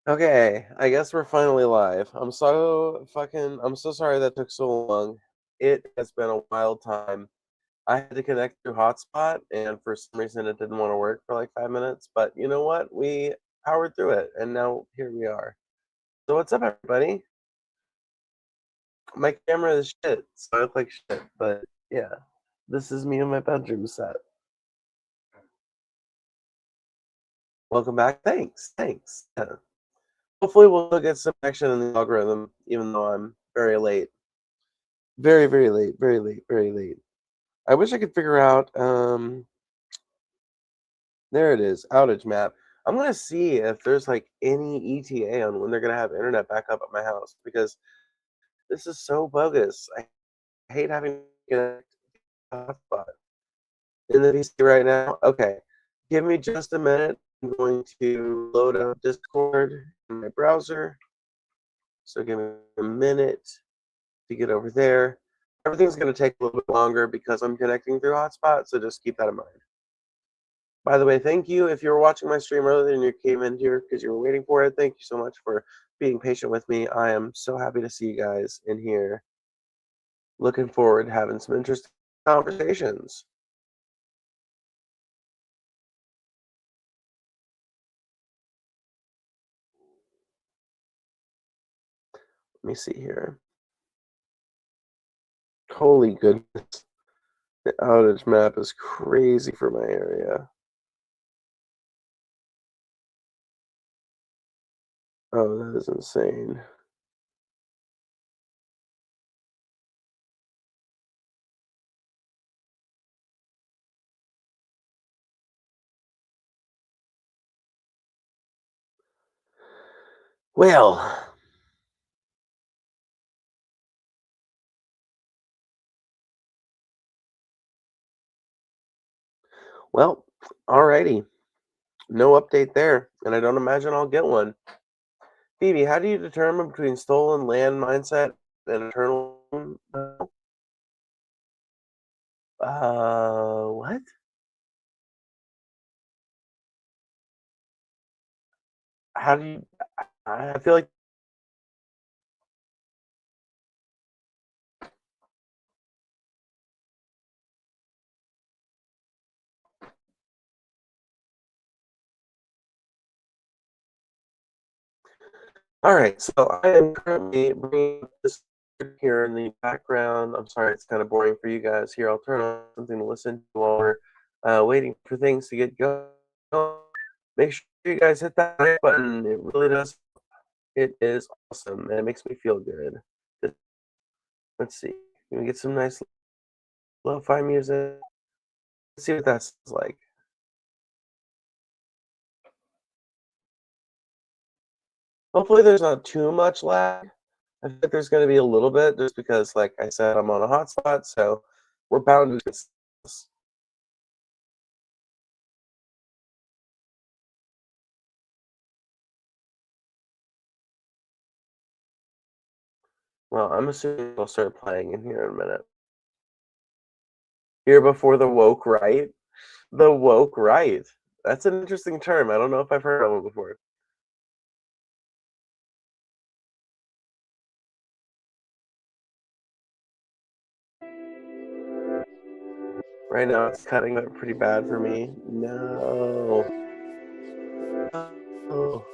Okay, I guess we're finally live. I'm so sorry that took so long. It has been a wild time. I had to connect through hotspot, and for some reason it didn't want to work for like 5 minutes. But you know what? We powered through it, and now here we are. So what's up, everybody? My camera is shit, so I look like shit. But yeah, this is me in my bedroom set. Welcome back. Thanks. Yeah. Hopefully we'll get some action in the algorithm, even though I'm very late. Very late, very late. I wish I could figure out, there it is, outage map. I'm gonna see if there's like any ETA on when they're gonna have internet back up at my house because this is so bogus. I hate having to connect to a hotspot in the PC right now. Okay, give me just a minute. I'm going to load up Discord in my browser. So give me a minute to get over there. Everything's going to take a little bit longer because I'm connecting through hotspot, so just keep that in mind. By the way, thank you. If you were watching my stream earlier and you came in here because you were waiting for it, thank you so much for being patient with me. I am so happy to see you guys in here. Looking forward to having some interesting conversations. Let me see here. Holy goodness. The outage map is crazy for my area. Oh, that is insane. Well, alrighty. No update there, and I don't imagine I'll get one. Phoebe, how do you determine between stolen land mindset and eternal? What? How do you? I feel like. All right, so I am currently bringing this here in the background. I'm sorry, it's kind of boring for you guys here. I'll turn on something to listen to while we're waiting for things to get going. Make sure you guys hit that like button. It really does. It is awesome, and it makes me feel good. Let's see. Can we get some nice lo-fi music? Let's see what that sounds like. Hopefully there's not too much lag. I think there's going to be a little bit just because, like I said, I'm on a hotspot, so we're bound to get this. Well, I'm assuming I'll start playing in here in a minute. Here before the woke right? The woke right. That's an interesting term. I don't know if I've heard of it before. Right now it's cutting up pretty bad for me. No. Oh.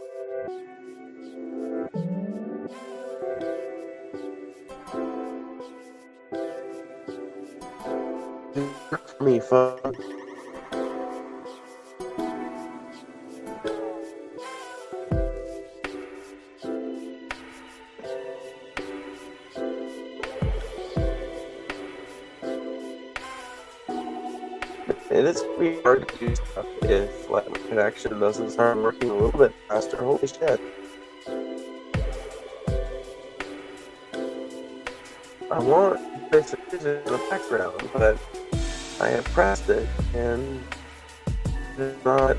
For me, phone. It is pretty hard to do stuff if like my connection doesn't start working a little bit faster. Holy shit. I want this in the background, but I have pressed it and it's not.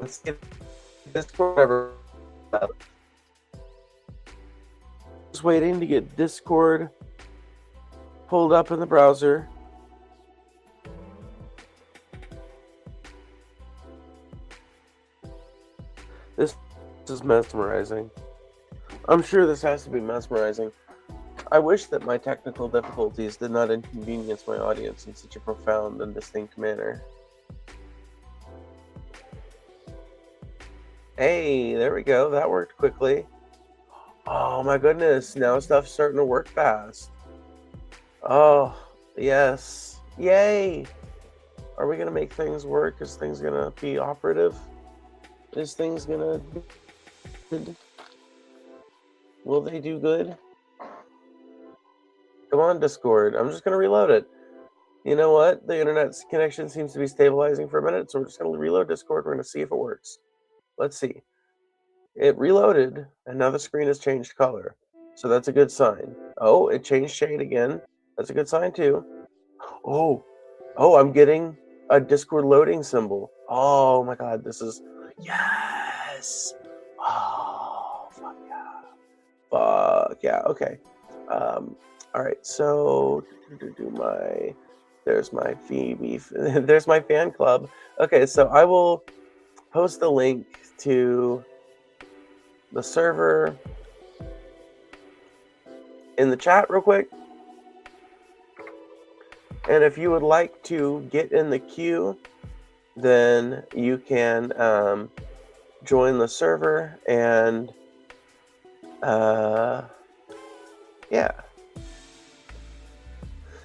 Let's see if Discord ever. Just waiting to get Discord pulled up in the browser. This is mesmerizing. I'm sure this has to be mesmerizing. I wish that my technical difficulties did not inconvenience my audience in such a profound and distinct manner. Hey, there we go. That worked quickly. Oh my goodness, now stuff's starting to work fast. Oh, yes. Yay! Are we gonna make things work? Is things gonna be operative? Is things gonna be good? Will they do good? Come on, Discord. I'm just gonna reload it. You know what? The internet connection seems to be stabilizing for a minute, so we're just gonna reload Discord. We're gonna see if it works. Let's see. It reloaded, and now the screen has changed color. So that's a good sign. Oh, it changed shade again. That's a good sign too. Oh, I'm getting a Discord loading symbol. Oh my god, this is... Yes! Oh, fuck yeah. Fuck yeah, okay. Alright, so... There's my Phoebe... There's my fan club. Okay, so I will post the link to the server in the chat real quick. And if you would like to get in the queue, then you can join the server and yeah.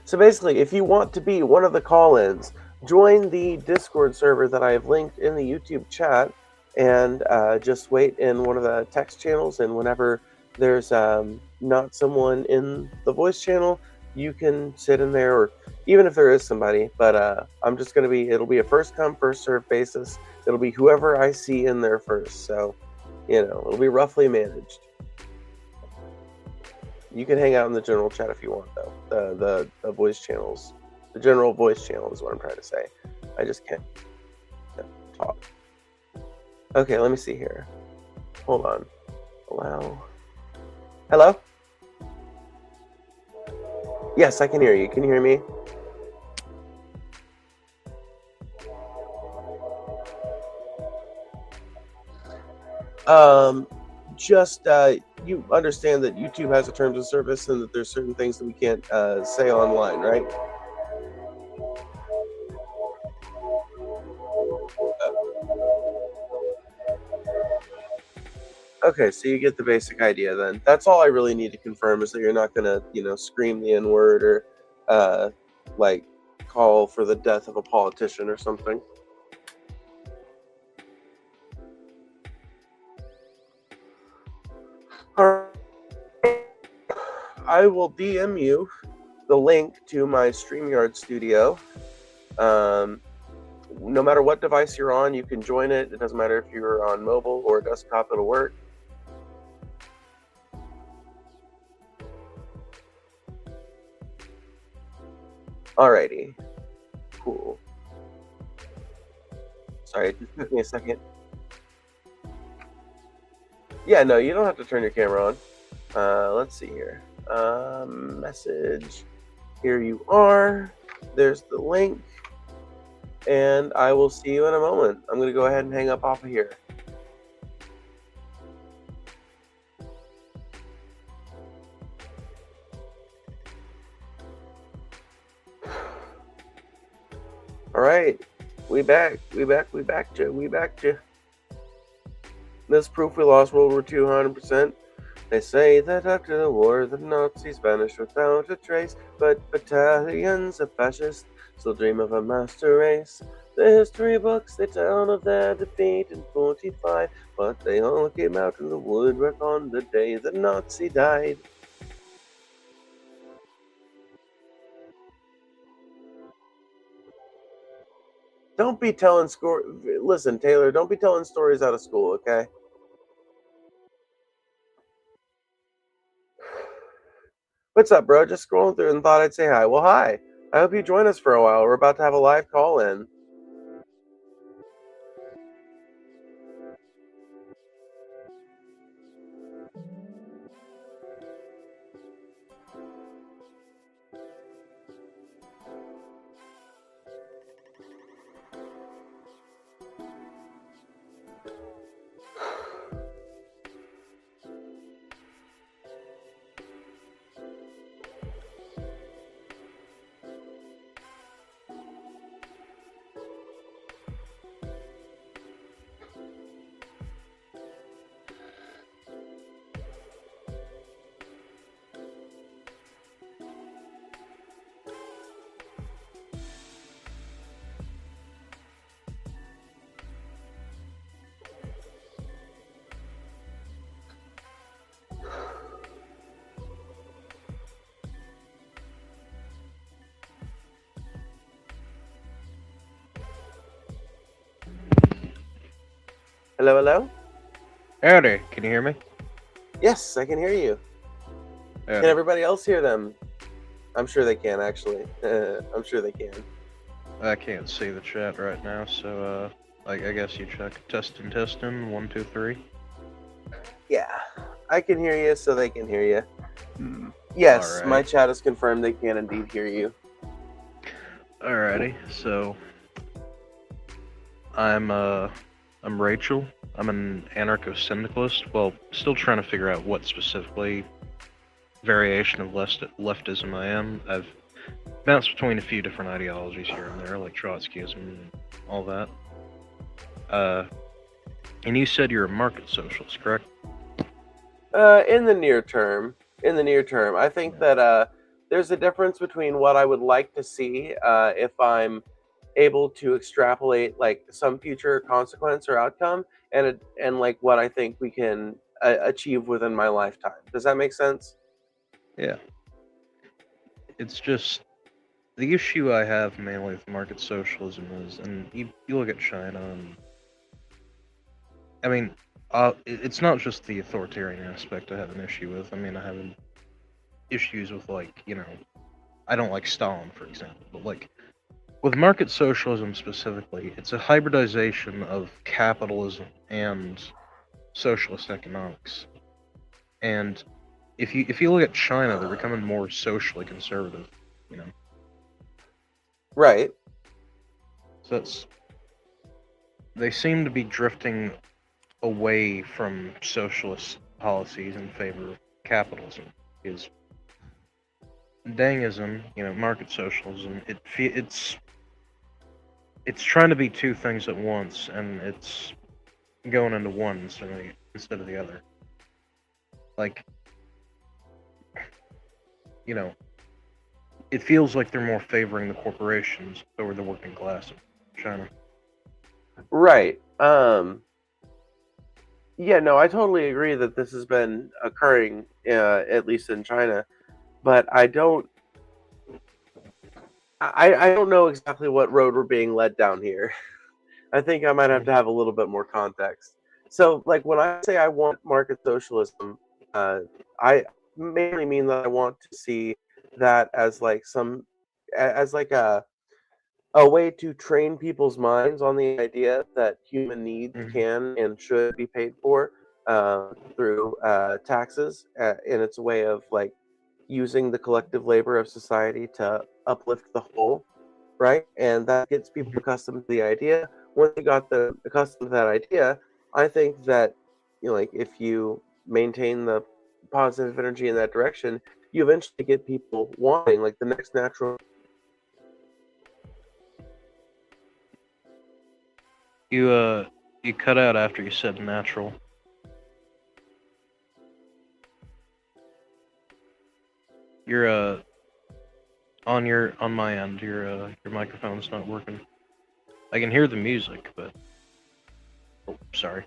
So basically, if you want to be one of the call-ins, join the Discord server that I have linked in the YouTube chat, and just wait in one of the text channels, and whenever there's not someone in the voice channel, you can sit in there, or even if there is somebody, but I'm just going to be, it'll be a first come, first serve basis. It'll be whoever I see in there first, so, you know, it'll be roughly managed. You can hang out in the general chat if you want, though. The voice channels, the general voice channel is what I'm trying to say. I just can't talk. Okay, let me see here. Hold on. Allow. Hello? Yes, I can hear you. Can you hear me? Just you understand that YouTube has a terms of service and that there's certain things that we can't say online, right? Okay, so you get the basic idea then. That's all I really need to confirm, is that you're not gonna, you know, scream the N-word or like call for the death of a politician or something. I will DM you the link to my StreamYard studio. No matter what device you're on, you can join it. It doesn't matter if you're on mobile or desktop, it'll work. Alrighty. Cool. Sorry, it just took me a second. Yeah, no, you don't have to turn your camera on. Let's see here. Message. Here you are. There's the link. And I will see you in a moment. I'm going to go ahead and hang up off of here. All right. We back. This proof we lost World War II 100%. They say that after the war, the Nazis vanished without a trace, but battalions of fascists still dream of a master race. The history books, they tell of their defeat in 45, but they all came out in the woodwork on the day the Nazi died. Don't be telling Listen, Taylor, don't be telling stories out of school, okay? What's up, bro? Just scrolling through and thought I'd say hi. Well, hi. I hope you join us for a while. We're about to have a live call in. Hello, hello? Howdy, can you hear me? Yes, I can hear you. Can Howdy. everybody else hear them? I'm sure they can, actually. I'm sure they can. I can't see the chat right now, so I guess you check. Testing, 1, 2, 3. Yeah, I can hear you, so they can hear you. Yes, my Alrighty. chat has confirmed they can indeed hear you. Alrighty, so I'm Rachel. I'm an anarcho-syndicalist. Well, still trying to figure out what specifically variation of leftism I am. I've bounced between a few different ideologies here and there, like Trotskyism and all that. And you said you're a market socialist, correct? In the near term, I think that there's a difference between what I would like to see if I'm able to extrapolate like some future consequence or outcome, and like what I think we can achieve within my lifetime. Does that make sense? Yeah. It's just the issue I have mainly with market socialism is, and you look at China, and I mean, it's not just the authoritarian aspect I have an issue with. I mean, I have issues with, like, I don't like Stalin, for example, but like with market socialism specifically, it's a hybridization of capitalism and socialist economics. And if you look at China, they're becoming more socially conservative, you know. Right. So they seem to be drifting away from socialist policies in favor of capitalism. Is Dangism, market socialism, it's trying to be two things at once, and it's going into one instead of the other. Like, it feels like they're more favoring the corporations over the working class of China. Right. Yeah, no, I totally agree that this has been occurring, at least in China, but I don't know exactly what road we're being led down here. I think I might have to have a little bit more context. So, like, when I say I want market socialism, I mainly mean that I want to see that as like as like a way to train people's minds on the idea that human needs Mm-hmm. can and should be paid for through taxes, and it's a way of like using the collective labor of society to uplift the whole, right? And that gets people accustomed to the idea. Once you got them accustomed to that idea, I think that like if you maintain the positive energy in that direction, you eventually get people wanting like the next natural. You cut out after you said natural. You're on my end, your microphone's not working. I can hear the music, but sorry.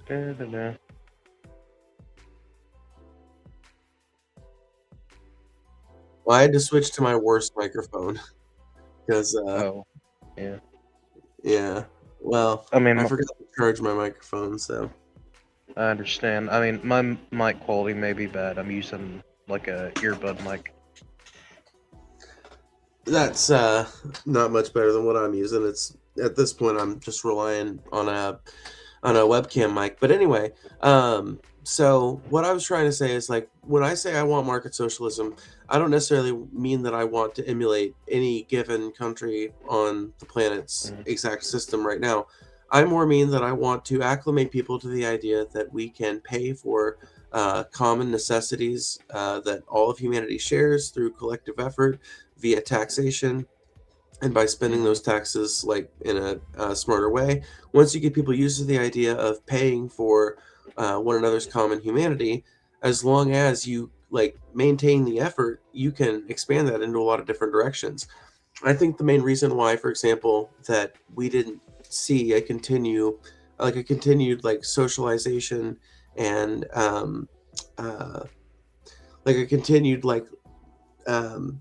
Da-da-da. Well, I had to switch to my worst microphone because, Oh, yeah. yeah, well, I mean, I forgot to charge my microphone, so. I understand. I mean, my mic quality may be bad. I'm using like a earbud mic. That's not much better than what I'm using. It's at this point I'm just relying on a webcam mic. But anyway, so what I was trying to say is like when I say I want market socialism, I don't necessarily mean that I want to emulate any given country on the planet's exact system right now. I more mean that I want to acclimate people to the idea that we can pay for common necessities that all of humanity shares through collective effort via taxation, and by spending those taxes like in a smarter way. Once you get people used to the idea of paying for one another's common humanity, as long as you like maintain the effort, you can expand that into a lot of different directions. I think the main reason why, for example, that we didn't see a continued like socialization and like a continued um,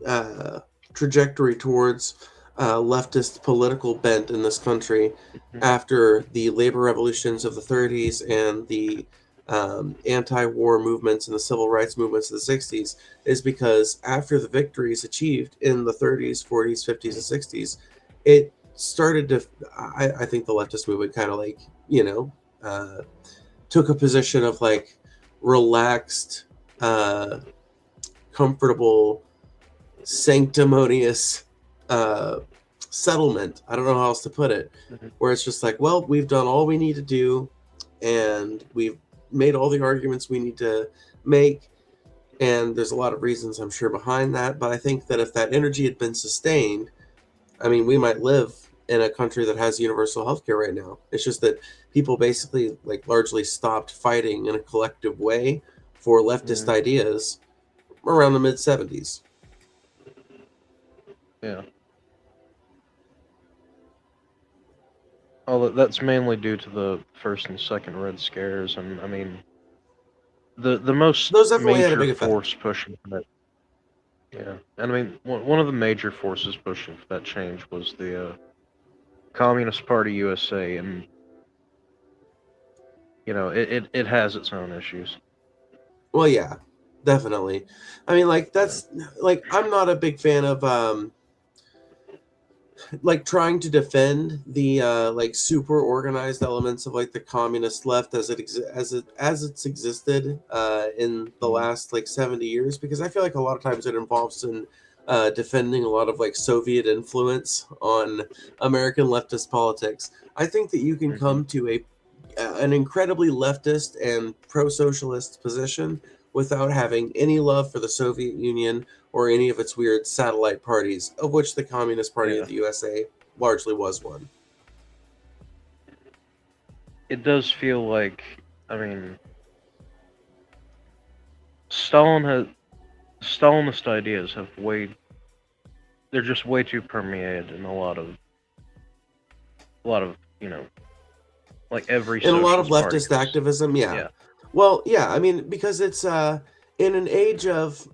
uh, trajectory towards leftist political bent in this country Mhm. after the labor revolutions of the 30s and the anti-war movements and the civil rights movements of the 60s is because after the victories achieved in the 30s, 40s, 50s, and 60s, it started to, I think the leftist movement kind of like, uh, took a position of like relaxed, uh, comfortable, sanctimonious uh, settlement. I don't know how else to put it. Mhm. Where it's just like, well, we've done all we need to do, and we've made all the arguments we need to make. And there's a lot of reasons, I'm sure, behind that. But I think that if that energy had been sustained, I mean, we might live in a country that has universal healthcare right now. It's just that people basically, like, largely stopped fighting in a collective way for leftist Mhm. ideas around the mid 70s. Yeah. Well, that's mainly due to the first and second Red Scares, and I mean, the most Those definitely had a major big effect. force pushing for that. Yeah, and I mean, one of the major forces pushing for that change was the Communist Party USA, and it has its own issues. Well, yeah, definitely. I mean, like Yeah. that's like I'm not a big fan of like trying to defend the like super organized elements of like the communist left as it's existed in the Mhm. last like 70 years, because I feel like a lot of times it involves in defending a lot of like Soviet influence on American leftist politics. I think that you can Mhm. come to an incredibly leftist and pro-socialist position without having any love for the Soviet Union or any of its weird satellite parties, of which the Communist Party of Yeah. the USA largely was one. It does feel like, I mean, Stalin has Stalinist ideas have they're just way too permeated in a lot of like every In a lot of socialist party leftist has. activism, yeah. Yeah. Well, yeah, I mean, because it's in an age of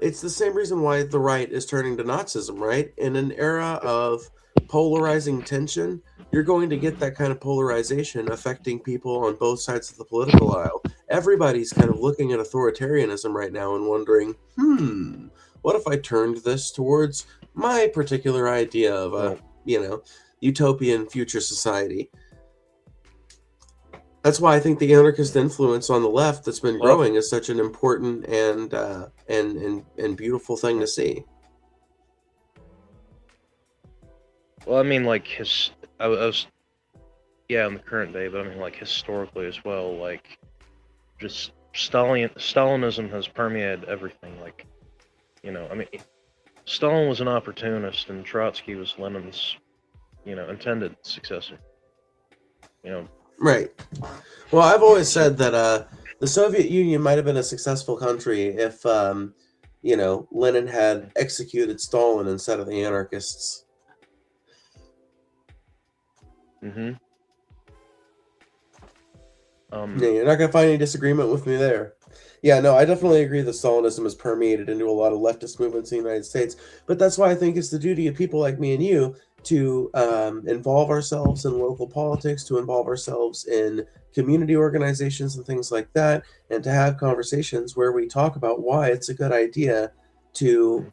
it's the same reason why the right is turning to Nazism, right? In an era of polarizing tension, you're going to get that kind of polarization affecting people on both sides of the political aisle. Everybody's kind of looking at authoritarianism right now and wondering, what if I turned this towards my particular idea of a, Well, you know, utopian future society? That's why I think the anarchist influence on the left that's been well, growing is such an important and beautiful thing to see. well, I mean, like I was, yeah, in the current day, but I mean, like historically as well, like just Stalinism has permeated everything. Like, I mean, Stalin was an opportunist, and Trotsky was Lenin's, intended successor. You know, Right. Well, I've always said that the Soviet Union might have been a successful country if Lenin had executed Stalin instead of the anarchists. mm-hmm. Yeah, you're not gonna find any disagreement with me there. Yeah, no, I definitely agree that Stalinism has permeated into a lot of leftist movements in the United States. But that's why I think it's the duty of people like me and you to involve ourselves in local politics, to involve ourselves in community organizations and things like that, and to have conversations where we talk about why it's a good idea to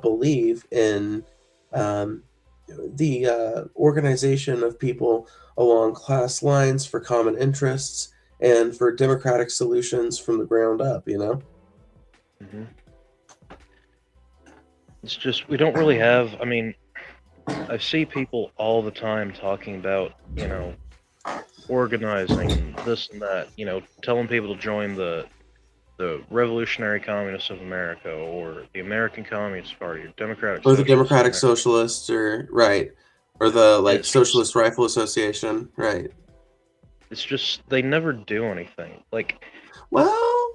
believe in um, the organization of people along class lines for common interests and for democratic solutions from the ground up, you know? Mm-hmm. It's just we don't really have. I mean, I see people all the time talking about, organizing and this and that, telling people to join the Revolutionary Communists of America or the American Communist Party or Democratic Or the Socialists of Democratic America. Socialists, or, right. Or the, And like, Socialist Rifle Association, right. it's just they never do anything. Like, Well,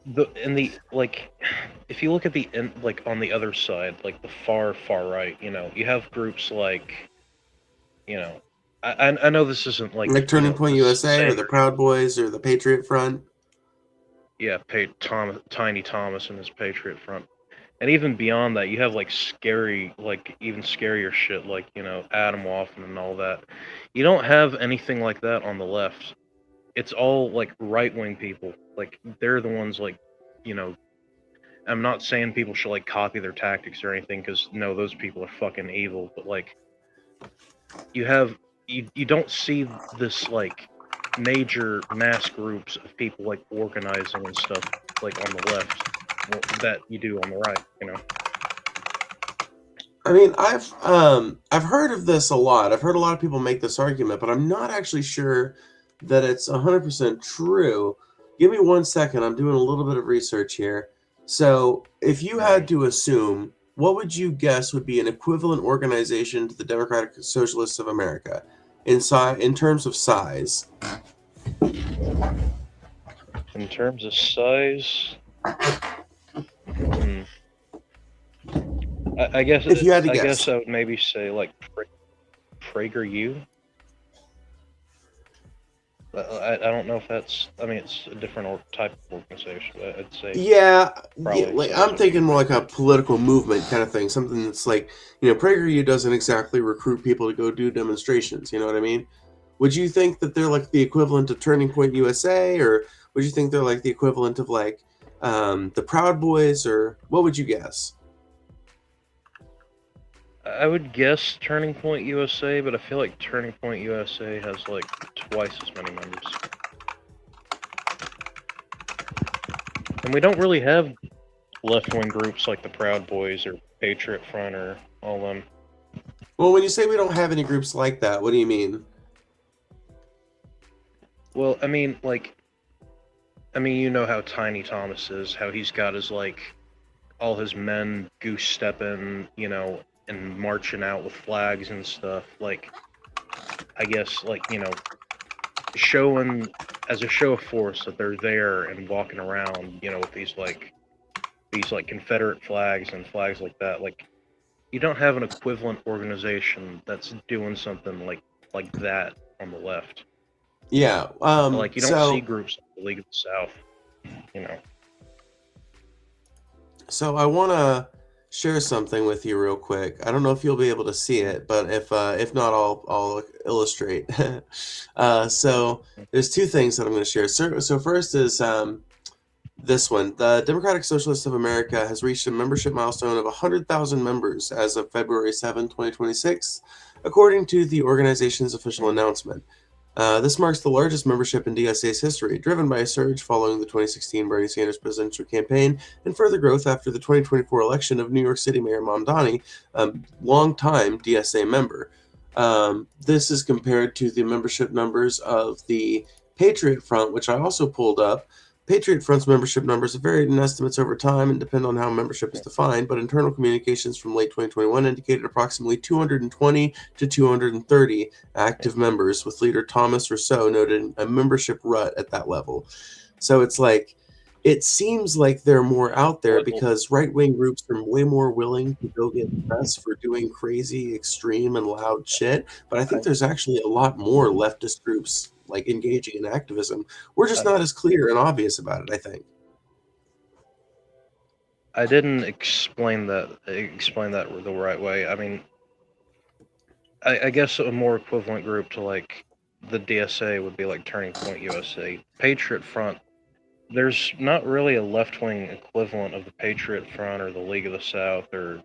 if you look at like on the other side, like the far right, you have groups like, you know, I know this isn't like, Like Turning Point the USA or same. the Proud Boys or the Patriot Front. Yeah, Tiny Thomas and his Patriot Front. And even beyond that, you have like even scarier shit like, Adam Waffen and all that. You don't have anything like that on the left. It's all like right wing people. Like they're the ones like, you know, I'm not saying people should like copy their tactics or anything, because no, those people are fucking evil. But like you have you don't see this like major mass groups of people like organizing and stuff like on the left that you do on the right. I mean, I've heard of this a lot. I've heard a lot of people make this argument, but I'm not actually sure that it's 100% true. Give me 1 second. I'm doing a little bit of research here. So, if you had to assume, what would you guess would be an equivalent organization to the Democratic Socialists of America in terms of size? In terms of size, I guess If you had to I guess. guess I would maybe say like PragerU. I don't know if that's. I mean, it's a different type of organization. I'd say Yeah, probably like says I'm what thinking you more think. like a political movement kind of thing. Something that's like, PragerU doesn't exactly recruit people to go do demonstrations. You know what I mean? Would you think that they're like the equivalent of Turning Point USA, or would you think they're like the equivalent of like the Proud Boys, or what would you guess? I would guess Turning Point USA, but I feel like Turning Point USA has like twice as many members, and we don't really have left-wing groups like the Proud Boys or Patriot Front or all them. Well, when you say we don't have any groups like that, what do you mean? Well, I mean, you know how Tiny Thomas is, how he's got his like all his men goose stepping, and marching out with flags and stuff. Like, I guess, showing as a show of force that they're there and walking around, with these Confederate flags and flags like that. Like, you don't have an equivalent organization that's doing something like that on the left. Yeah. Like, you don't see So groups like the League of the South, you know. So I want to share something with you real quick. I don't know if you'll be able to see it, but if not, I'll illustrate. So there's two things that I'm going to share. So first is this one. The Democratic Socialists of America has reached a membership milestone of 100,000 members as of February 7, 2026, according to the organization's official announcement. This marks the largest membership in DSA's history, driven by a surge following the 2016 Bernie Sanders presidential campaign and further growth after the 2024 election of New York City Mayor Mamdani, a longtime DSA member. This is compared to the membership numbers of the Patriot Front, which I also pulled up. Patriot Front's membership numbers have varied in estimates over time and depend on how membership is defined, but internal communications from late 2021 indicated approximately 220 to 230 active members, with leader Thomas Rousseau noted a membership rut at that level. So it's like, it seems like they're more out there because right-wing groups are way more willing to go get press for doing crazy, extreme, and loud shit. But I think there's actually a lot more leftist groups like engaging in activism. We're just not as clear and obvious about it, I think. I didn't explain that the right way. I mean, I guess a more equivalent group to like the DSA would be like Turning Point USA. Patriot Front, there's not really a left wing equivalent of the Patriot Front or the League of the South, or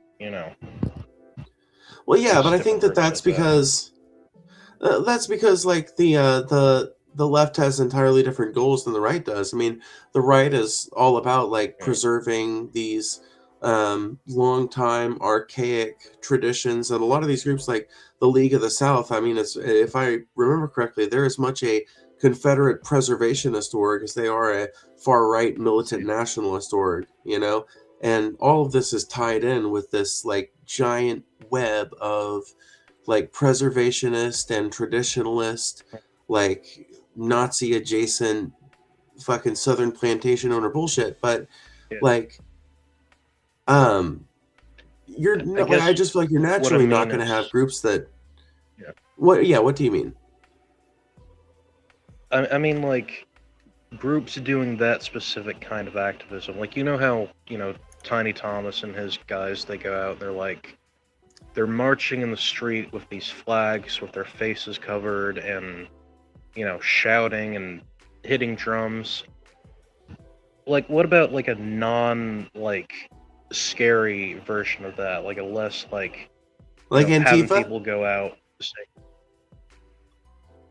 Well, yeah, but these I think different that groups like that. that's because like the left has entirely different goals than the right does. I mean, the right is all about like preserving these long time archaic traditions, and a lot of these groups like the League of the South, I mean, it's, if I remember correctly, they're as much a Confederate preservationist org as they are a far right militant nationalist org. And all of this is tied in with this like giant web of like preservationist and traditionalist, like Nazi adjacent fucking Southern plantation owner bullshit, but Yeah. like, you're I not, like, I guess just feel like you're what I naturally not mean going to have is, groups that. yeah. What? Yeah. What do you mean? I mean, like, groups doing that specific kind of activism. Like, you know how, Tiny Thomas and his guys, they go out, they're marching in the street with these flags with their faces covered and, shouting and hitting drums. Like, what about, like, a scary version of that? Like, a less, like, Like having Antifa? people go out to say,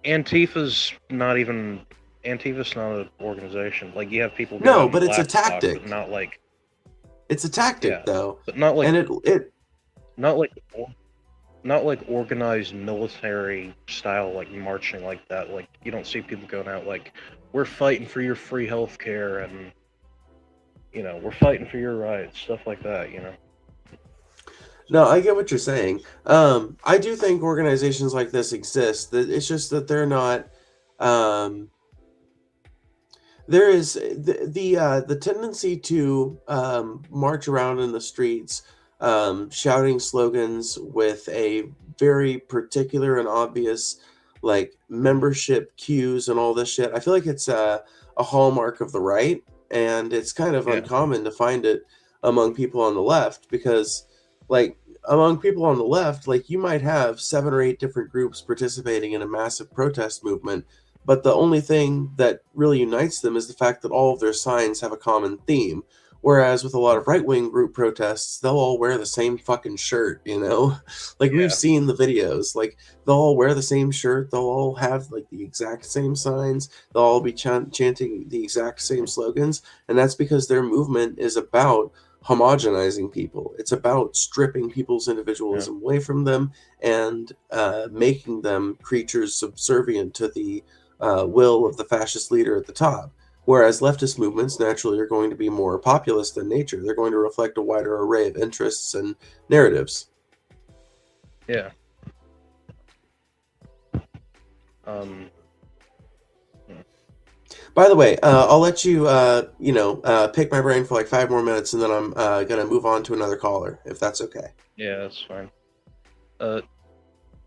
Antifa's not even Antifa's not an organization. Like, you have people go No, out in but it's a black bloc, but tactic. not like, It's a tactic, yeah, though, but not like and it. not like not like organized military style, like marching like that. Like, you don't see people going out like, we're fighting for your free healthcare and we're fighting for your rights, stuff like that. No, I get what you're saying. I do think organizations like this exist. It's just that they're not. Um, there is the tendency to march around in the streets, shouting slogans with a very particular and obvious like membership cues and all this shit. I feel like it's a hallmark of the right, and it's kind of Yeah, uncommon to find it among people on the left because, like, among people on the left, like you might have 7 or 8 different groups participating in a massive protest movement, but the only thing that really unites them is the fact that all of their signs have a common theme. Whereas with a lot of right wing group protests, they'll all wear the same fucking shirt, you know? Like we've yeah, seen the videos. Like they'll all wear the same shirt, they'll all have like the exact same signs, they'll all be chanting the exact same slogans. And that's because their movement is about homogenizing people. It's about stripping people's yeah, individualism away from them and making them creatures subservient to the will of the fascist leader at the top. Whereas leftist movements naturally are going to be more populist than nature. They're going to reflect a wider array of interests and narratives. yeah. Um, By the way, I'll let you, pick my brain for like 5 more minutes, and then I'm gonna move on to another caller, if that's okay. yeah, that's fine. Uh,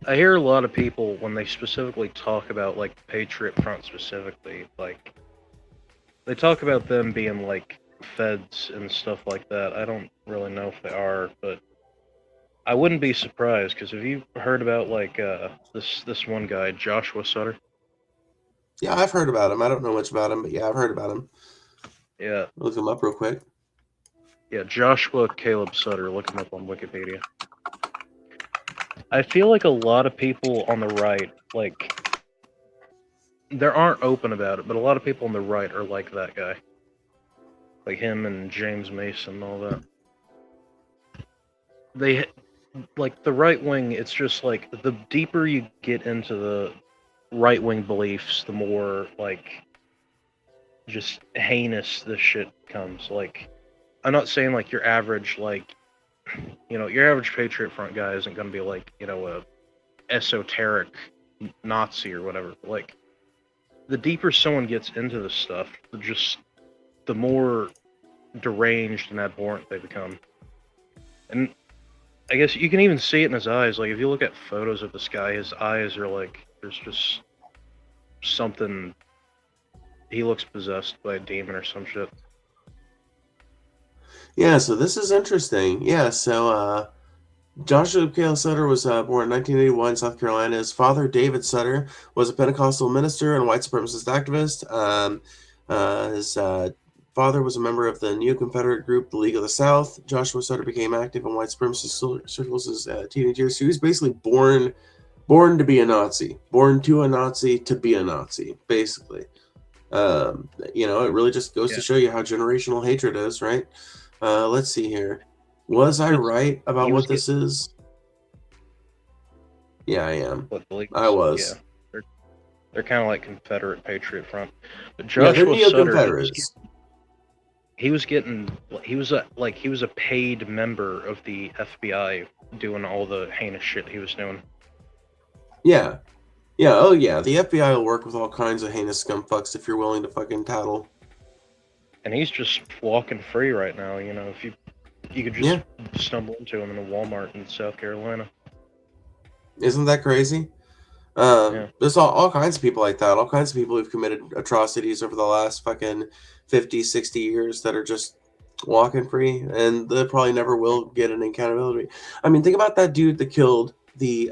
I hear a lot of people when they specifically talk about like the Patriot Front specifically, like they talk about them being like feds and stuff like that. I don't really know if they are, but I wouldn't be surprised because have you heard about like this one guy, Joshua Sutter? Yeah, I've heard about him. I don't know much about him, but yeah, I've heard about him. Yeah, Look him up real quick. yeah, Joshua Caleb Sutter. Look him up on Wikipedia. I feel like a lot of people on the right, like, there aren't open about it, but a lot of people on the right are like that guy. Like him and James Mason and all that. They, like, the right wing, it's just like, the deeper you get into the right wing beliefs, the more, like, just heinous this shit comes. Like, I'm not saying, like, your average, like, your average Patriot Front guy isn't going to be, like, a esoteric Nazi or whatever. Like, the deeper someone gets into this stuff, the more deranged and abhorrent they become. And I guess you can even see it in his eyes. Like, if you look at photos of this guy, his eyes are like, there's just something. He looks possessed by a demon or some shit. Yeah, so this is interesting. Yeah, so Joshua Caleb Sutter was born in 1981 in South Carolina. His father, David Sutter, was a Pentecostal minister and white supremacist activist. His father was a member of the Neo-Confederate group, the League of the South. Joshua Sutter became active in white supremacist circles as a teenager. So he was basically born to be a Nazi, born to a Nazi to be a Nazi, basically. It really just goes to Yeah. show you how generational hatred is, right? Let's see here. Was I But right he about was what getting this is? Yeah, I am. what the I leagues. Yeah. was. They're kind of like Confederate Patriot Front. But Yeah, they're Joshua Sutter, neo-Confederates. he was a paid member of the FBI doing all the heinous shit he was doing. Yeah, Yeah, oh yeah, the FBI will work with all kinds of heinous scumfucks if you're willing to fucking tattle. And he's just walking free right now. You know, if you could just stumble into him in a Walmart in South Carolina. Isn't that crazy? Yeah. There's all kinds of people like that. All kinds of people who've committed atrocities over the last fucking 50, 60 years that are just walking free, and they probably never will get an accountability. I mean, think about that dude that killed think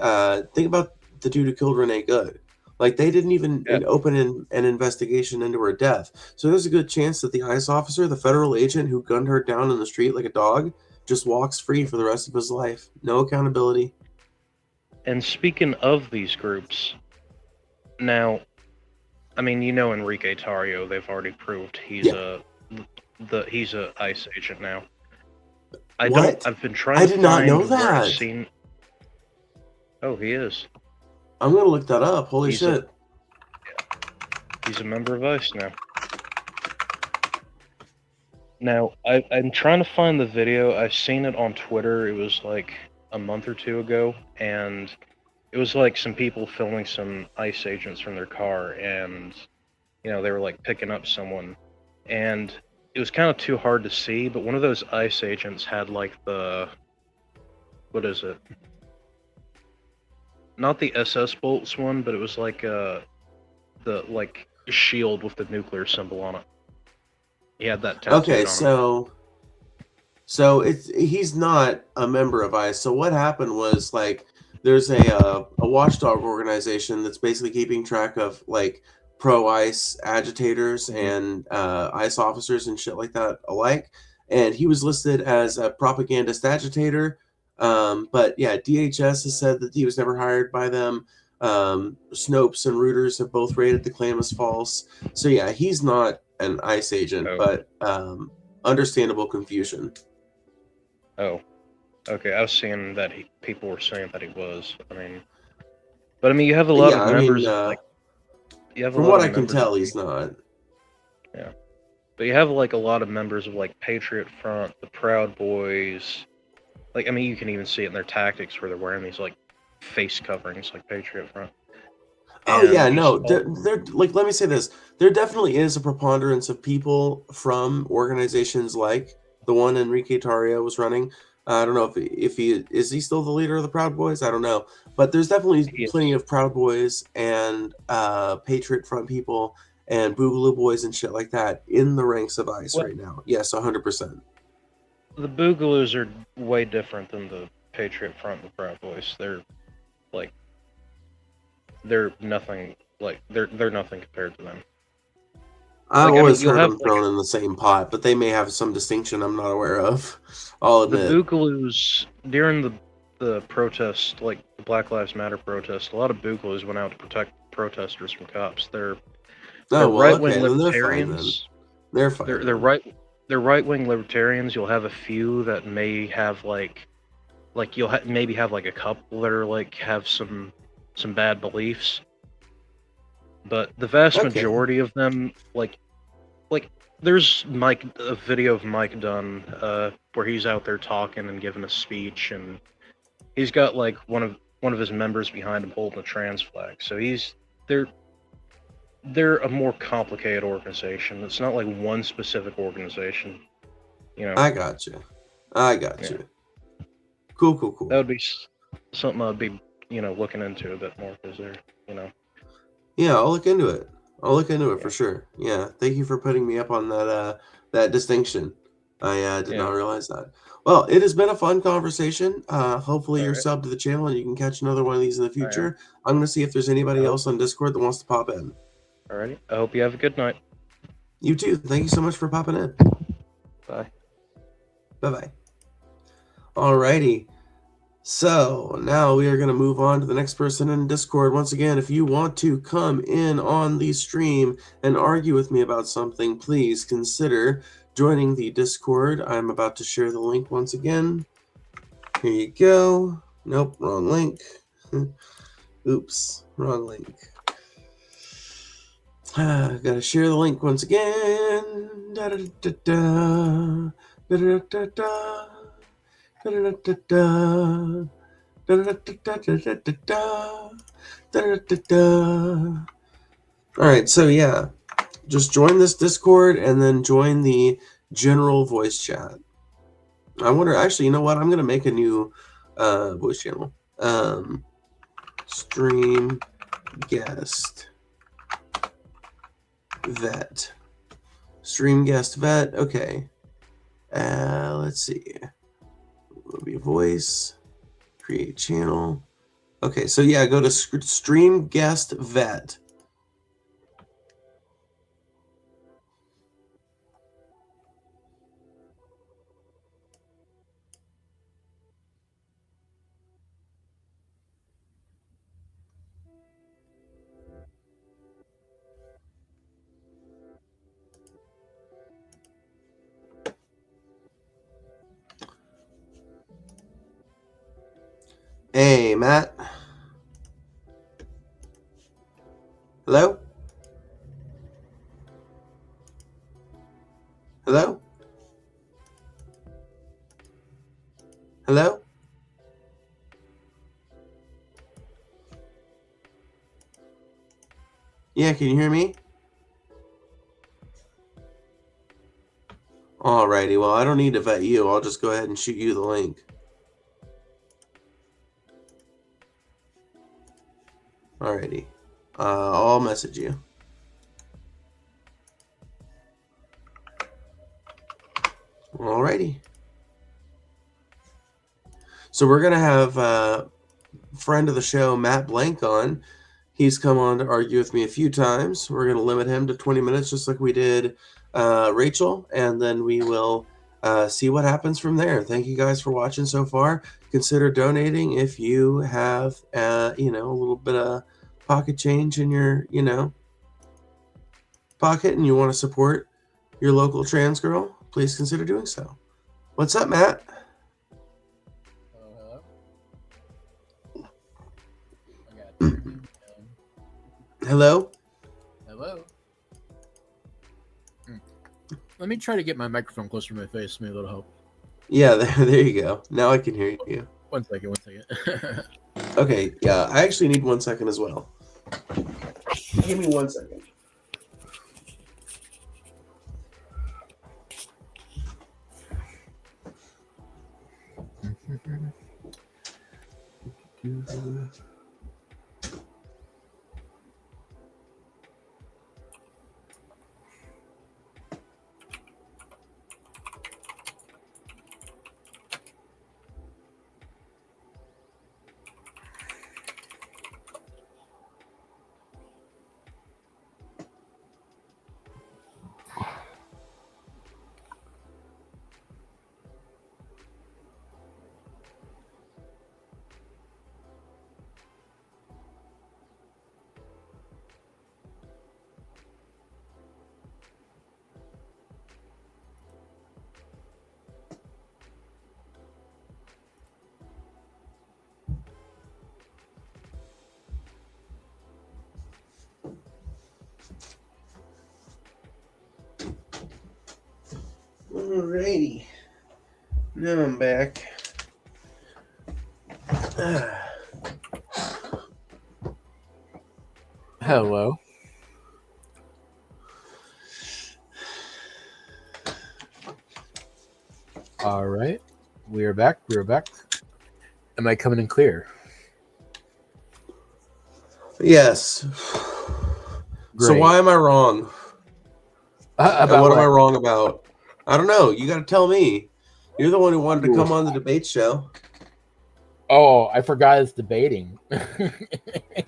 about the dude who killed Renee Good. Like, they didn't even Yeah. open an investigation into her death. So there's a good chance that the ICE officer, the federal agent who gunned her down in the street like a dog, just walks free for the rest of his life. No accountability. And speaking of these groups, now, I mean, you know, Enrique Tarrio, they've already proved he's he's a ICE agent now. I've been trying to did not know find where I've that. seen. Oh, he is. I'm gonna look that up. Holy shit. He's a member of ICE now. Now, I'm trying to find the video. I've seen it on Twitter. It was like a month or two ago, and it was like some people filming some ICE agents from their car, and, you know, they were like picking up someone, and it was kind of too hard to see, but one of those ICE agents had like what is it? Not the SS bolts one, but it was like the like shield with the nuclear symbol on it. He had that tattooed Okay, on him. so he's not a member of ICE. So what happened was, like, there's a watchdog organization that's basically keeping track of like pro-ICE agitators and ICE officers and shit like that alike. And he was listed as a propagandist agitator. But yeah, DHS has said that he was never hired by them. Snopes and Reuters have both rated the claim as false. So yeah, he's not an ICE agent, but understandable confusion. Oh, okay. I was seeing that people were saying that he was. I mean, but I mean, you have a lot of members. From what I can tell, he's not. Yeah, but you have like a lot of members of like Patriot Front, the Proud Boys. Like, I mean, you can even see it in their tactics where they're wearing these like face coverings, like Patriot Front. Oh yeah, no, they're like, let me say this: there definitely is a preponderance of people from organizations like the one Enrique Tarrio was running. I don't know if he is he still the leader of the Proud Boys. I don't know, but there's definitely plenty of Proud Boys and Patriot Front people and Boogaloo Boys and shit like that in the ranks of ICE right now. Yes, 100%. The Boogaloos are way different than the Patriot Front and the Proud Boys. They're like, they're nothing like they're nothing compared to them. I've always heard them thrown in the same pot, but they may have some distinction I'm not aware of. I'll admit. The Boogaloos during the protest, like the Black Lives Matter protest, a lot of Boogaloos went out to protect protesters from cops. They're right-wing libertarians. They're fine. They're right-wing libertarians. You'll have a few that may have like you'll maybe have like a couple that are like have some bad beliefs, but the vast majority of them, like there's a video of Mike Dunn where he's out there talking and giving a speech, and he's got like one of his members behind him holding a trans flag. So they're a more complicated organization. It's not like one specific organization, you know. I got you. Cool. That would be something I'd be, you know, looking into a bit more, because they're, you know. Yeah, I'll look into it. For sure. Yeah, thank you for putting me up on that distinction. I did not realize that. Well, it has been a fun conversation. Hopefully you're subbed to the channel and you can catch another one of these in the future. I'm going to see if there's anybody else on Discord that wants to pop in. Alrighty. I hope you have a good night. You too. Thank you so much for popping in. Bye. Bye-bye. Alrighty. So now we are going to move on to the next person in Discord. Once again, if you want to come in on the stream and argue with me about something, please consider joining the Discord. I'm about to share the link once again. Here you go. Nope, wrong link. Oops, wrong link. Gotta share the link once again. Da-da-da-da-da. Da-da-da-da-da. Da-da-da-da-da. All right, so yeah, just join this Discord and then join the general voice chat. I wonder, actually, you know what? I'm going to make a new voice channel. Stream guest vet. Stream guest vet. Okay. Let's see. It'll be voice. Create channel. Okay, so yeah, go to stream guest vet. Hey, Matt. Hello? Hello? Hello? Yeah, can you hear me? Alrighty, well, I don't need to vet you. I'll just go ahead and shoot you the link. Alrighty. I'll message you. Alrighty. So we're going to have friend of the show, Matt Blank, on. He's come on to argue with me a few times. We're going to limit him to 20 minutes, just like we did Rachel, and then we will see what happens from there. Thank you guys for watching so far. Consider donating if you have, a little bit of pocket change in your, pocket and you want to support your local trans girl. Please consider doing so. What's up, Matt? Hello? Hello? Let me try to get my microphone closer to my face. Maybe that'll help. Yeah, there you go. Now I can hear you. One second. Okay, yeah, I actually need 1 second as well. Give me 1 second. Alrighty. Now I'm back. Hello. All right. We are back. Am I coming in clear? Yes. Great. So why am I wrong? About what am I wrong about? I don't know. You got to tell me. You're the one who wanted to come on the debate show. Oh, I forgot it's debating.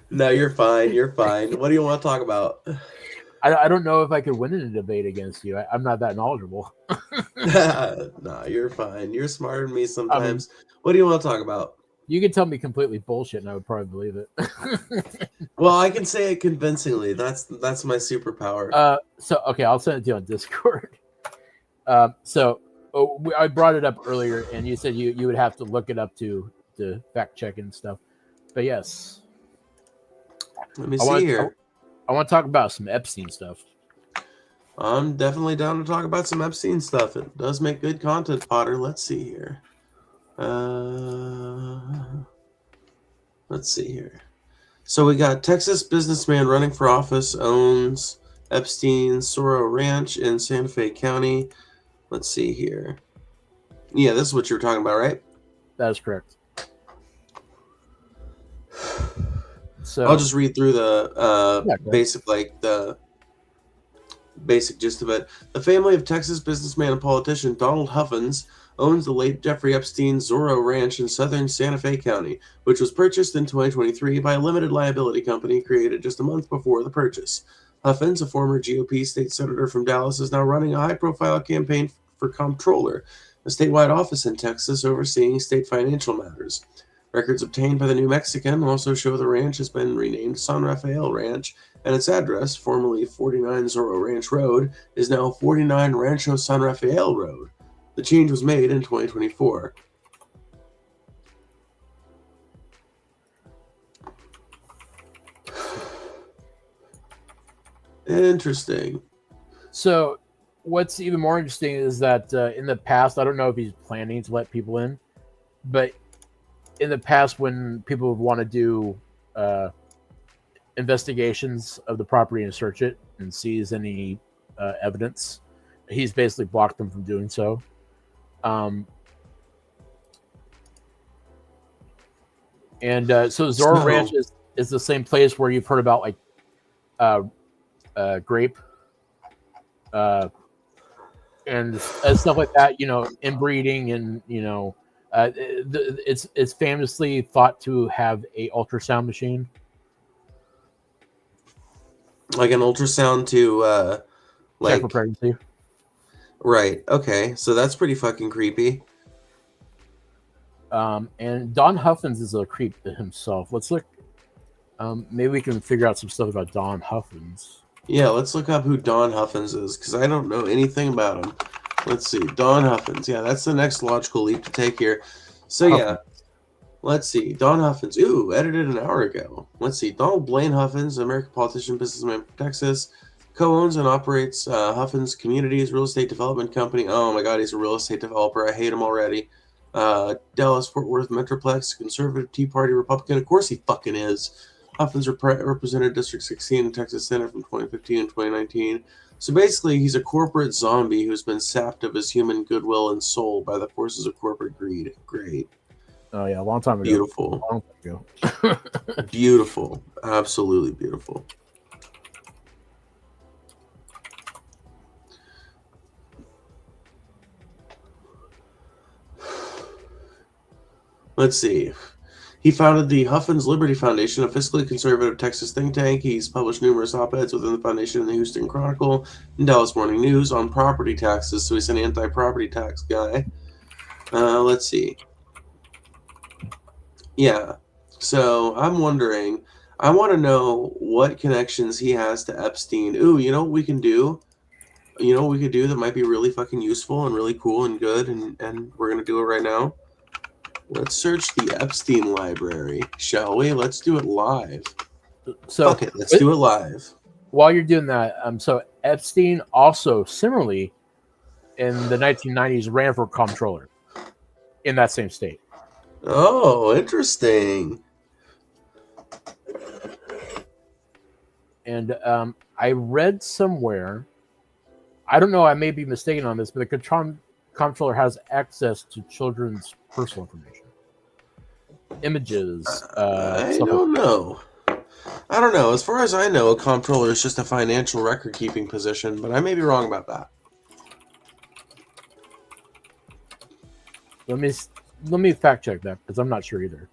No, you're fine. You're fine. What do you want to talk about? I don't know if I could win in a debate against you. I'm not that knowledgeable. No, you're fine. You're smarter than me sometimes. What do you want to talk about? You could tell me completely bullshit and I would probably believe it. Well, I can say it convincingly. That's my superpower. Okay, I'll send it to you on Discord. I brought it up earlier and you said you would have to look it up to fact check and stuff. But yes. Let me see here. I want to talk about some Epstein stuff. I'm definitely down to talk about some Epstein stuff. It does make good content, Potter. Let's see here. Let's see here. So we got Texas businessman running for office owns Epstein Sorrow Ranch in Santa Fe County. Let's see here. Yeah, this is what you were talking about, right? That is correct. So I'll just read through the Yeah, basic gist of it. The family of Texas businessman and politician Donald Huffins owns the late Jeffrey Epstein Zorro Ranch in southern Santa Fe County, which was purchased in 2023 by a limited liability company created just a month before the purchase. Huffins, a former GOP state senator from Dallas, is now running a high-profile campaign for comptroller, a statewide office in Texas overseeing state financial matters. Records obtained by the New Mexican also show the ranch has been renamed San Rafael Ranch, and its address, formerly 49 Zorro Ranch Road, is now 49 Rancho San Rafael Road. The change was made in 2024. Interesting. So, what's even more interesting is that in the past, I don't know if he's planning to let people in, but in the past, when people would want to do investigations of the property and search it and seize any evidence, he's basically blocked them from doing so. So Zorro Ranch is the same place where you've heard about like grape and stuff like that, inbreeding, and it's famously thought to have a ultrasound machine, like an ultrasound to check for pregnancy. Right. Okay. So that's pretty fucking creepy. And Don Huffins is a creep himself. Let's look. Maybe we can figure out some stuff about Don Huffins. Yeah, let's look up who Don Huffins is, because I don't know anything about him. Let's see. Don Huffins. Yeah, that's the next logical leap to take here. So, yeah. Let's see. Don Huffins. Ooh, edited an hour ago. Let's see. Donald Blaine Huffins, American politician, businessman from Texas, co-owns and operates Huffins Communities Real Estate Development Company. Oh, my God, he's a real estate developer. I hate him already. Dallas-Fort Worth Metroplex, conservative Tea Party Republican. Of course he fucking is. Huffins represented District 16 in Texas Senate from 2015 and 2019. So basically, he's a corporate zombie who's been sapped of his human goodwill and soul by the forces of corporate greed. Great. Oh, yeah, a long time ago. Beautiful. A long time ago. Beautiful. Absolutely beautiful. Let's see. He founded the Huffins Liberty Foundation, a fiscally conservative Texas think tank. He's published numerous op-eds within the foundation in the Houston Chronicle and Dallas Morning News on property taxes, so he's an anti-property tax guy. Let's see. Yeah, so I'm wondering, I want to know what connections he has to Epstein. Ooh, you know what we can do? You know what we could do that might be really fucking useful and really cool and good, and we're going to do it right now? Let's search the Epstein library, shall we? Let's do it live. So, fuck it, let's do it live. While you're doing that, so Epstein also similarly in the 1990s ran for comptroller in that same state. Oh, interesting. And I read somewhere, I don't know, I may be mistaken on this, but the comptroller has access to children's personal information, images. I don't know. I don't know. As far as I know, a comptroller is just a financial record-keeping position, but I may be wrong about that. Let me fact check that, because I'm not sure either.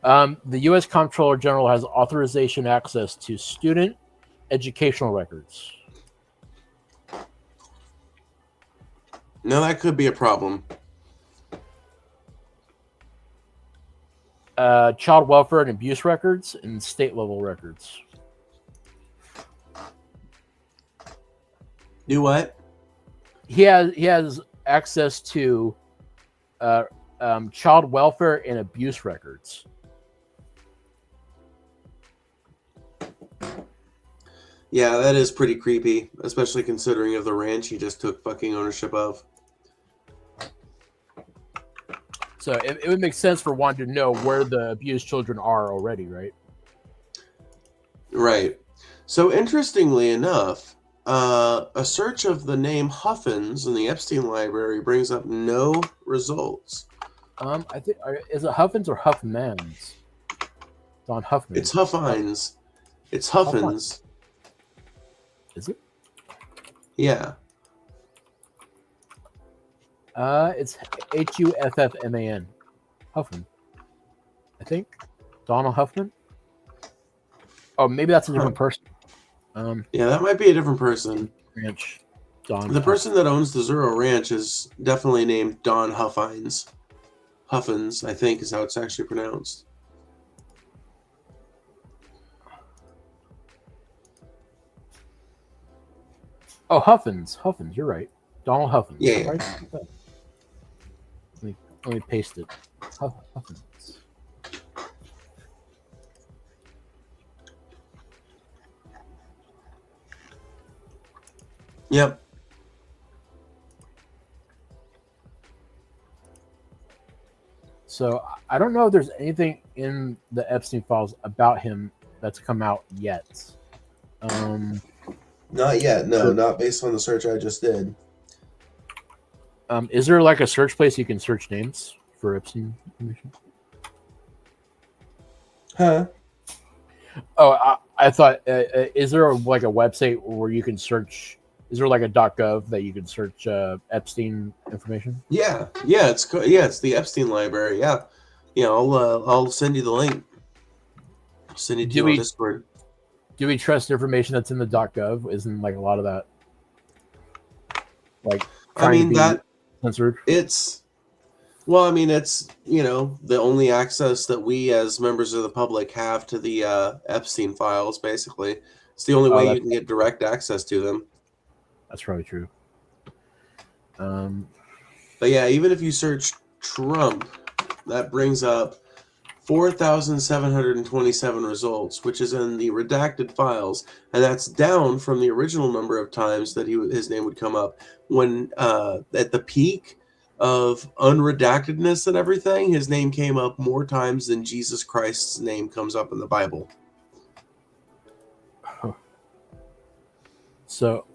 The U.S. Comptroller General has authorization access to student educational records. No, that could be a problem. Child welfare and abuse records and state level records. Do what? He has access to child welfare and abuse records. Yeah, that is pretty creepy, especially considering of the ranch he just took fucking ownership of. So it would make sense for Juan to know where the abused children are already, right? Right. So interestingly enough, a search of the name Huffins in the Epstein library brings up no results. I think is it Huffins or Huffmans? Don Huffman. It's Huffines. It's Huffins. Is it? Yeah. It's Huffman. Huffman. I think. Donald Huffman? Oh, maybe that's a different person. Yeah, that might be a different person. Ranch. The person that owns the Zero Ranch is definitely named Don Huffines. Huffins, I think, is how it's actually pronounced. Oh, Huffins. Huffins, you're right. Donald Huffins. Yeah. Right? Let me paste it. Huffins. Yep. So I don't know if there's anything in the Epstein files about him that's come out yet. Not yet. No, not based on the search I just did. Is there like a search place you can search names for Epstein information? Huh? Oh, I thought, is there like a website where you can search? Is there like a .gov that you can search Epstein information? Yeah, it's the Epstein library. Yeah, I'll send you the link. I'll send it to you on Discord. Do we trust information that's in the .gov? Isn't like a lot of that like that censored? It's the only access that we as members of the public have to the Epstein files. Basically, it's the only way you can get direct access to them. That's probably true. But yeah, even if you search Trump, that brings up 4,727 results, which is in the redacted files, and that's down from the original number of times that his name would come up when at the peak of unredactedness and everything, his name came up more times than Jesus Christ's name comes up in the Bible. So,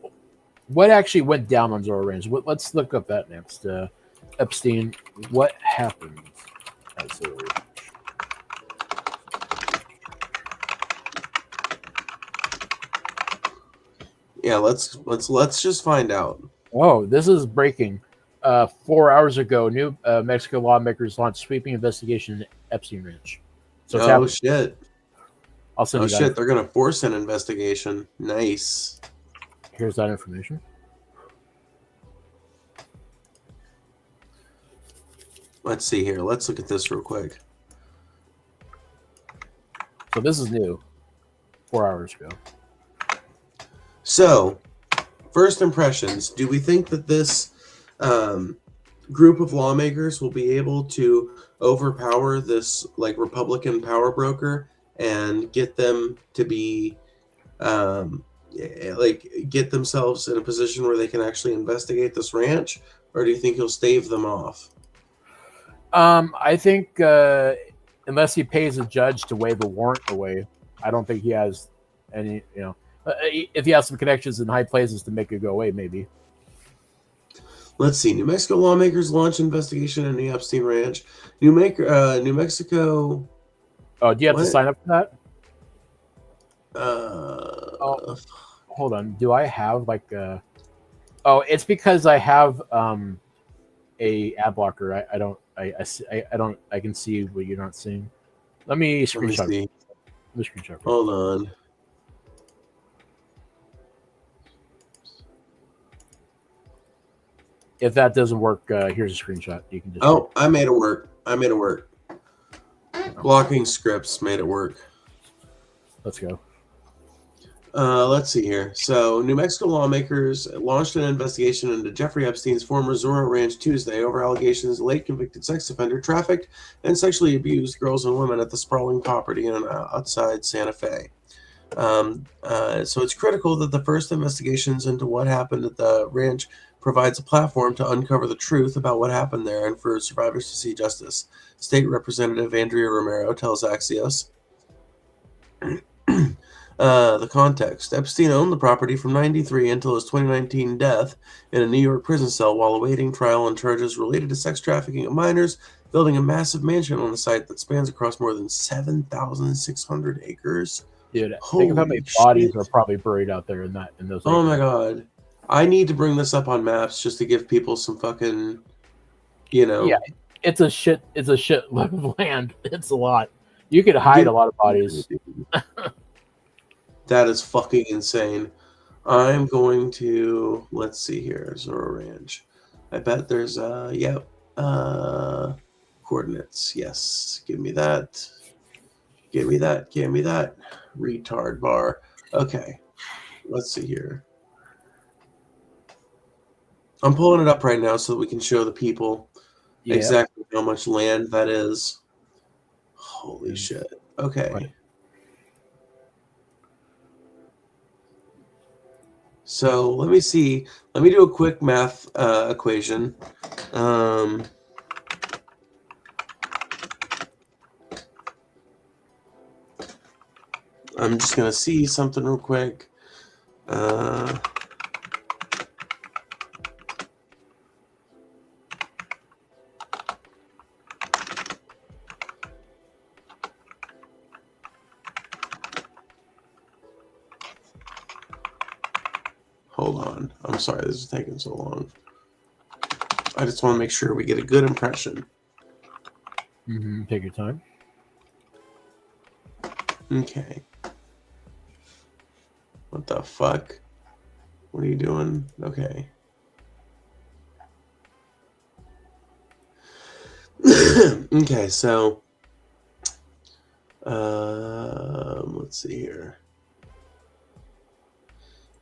what actually went down on Zoro Range? Let's look up that next. Epstein, what happened at Zoro Range? Yeah, let's just find out. Oh, this is breaking. 4 hours ago, New Mexico lawmakers launched sweeping investigation in Epstein Ranch. So shit! I'll send you that. Shit! They're gonna force an investigation. Nice. Here's that information. Let's see here. Let's look at this real quick. So this is new. 4 hours ago. So, first impressions. Do we think that this group of lawmakers will be able to overpower this Republican power broker and get them to be get themselves in a position where they can actually investigate this ranch, or do you think he'll stave them off? I think unless he pays a judge to waive the warrant away, I don't think he has any. If he has some connections in high places to make it go away, maybe. Let's see. New Mexico lawmakers launch investigation in the Epstein Ranch. New Mexico. Oh, do you have to sign up for that? Hold on. Do I have Oh, it's because I have a ad blocker. I don't. I don't. I can see what you're not seeing. Let me screenshot. Let me screenshot. Hold on. If that doesn't work, here's a screenshot. You can just. Oh, I made it work. Blocking scripts made it work. Let's go. Let's see here. So, New Mexico lawmakers launched an investigation into Jeffrey Epstein's former Zoro Ranch Tuesday over allegations the late convicted sex offender trafficked and sexually abused girls and women at the sprawling property outside Santa Fe. So it's critical that the first investigations into what happened at the ranch provides a platform to uncover the truth about what happened there and for survivors to see justice. State Representative Andrea Romero tells Axios. The context. Epstein owned the property from 1993 until his 2019 death in a New York prison cell while awaiting trial on charges related to sex trafficking of minors, building a massive mansion on the site that spans across more than 7,600 acres. Dude, think of how many bodies are probably buried out there in those acres. Oh my god. I need to bring this up on maps just to give people some fucking, Yeah, it's a shit load of land. It's a lot. You could hide a lot of bodies. That is fucking insane. I'm going to, let's see here, Zorro Ranch. I bet there's coordinates. Yes, give me that. Give me that. Retard bar. Okay, let's see here. I'm pulling it up right now so that we can show the people exactly how much land that is. Holy shit. Okay. Right. So let me see. Let me do a quick math equation. I'm just going to see something real quick. Hold on. I'm sorry this is taking so long. I just want to make sure we get a good impression. Take your time. Okay. What the fuck? What are you doing? Okay. Okay, so let's see here.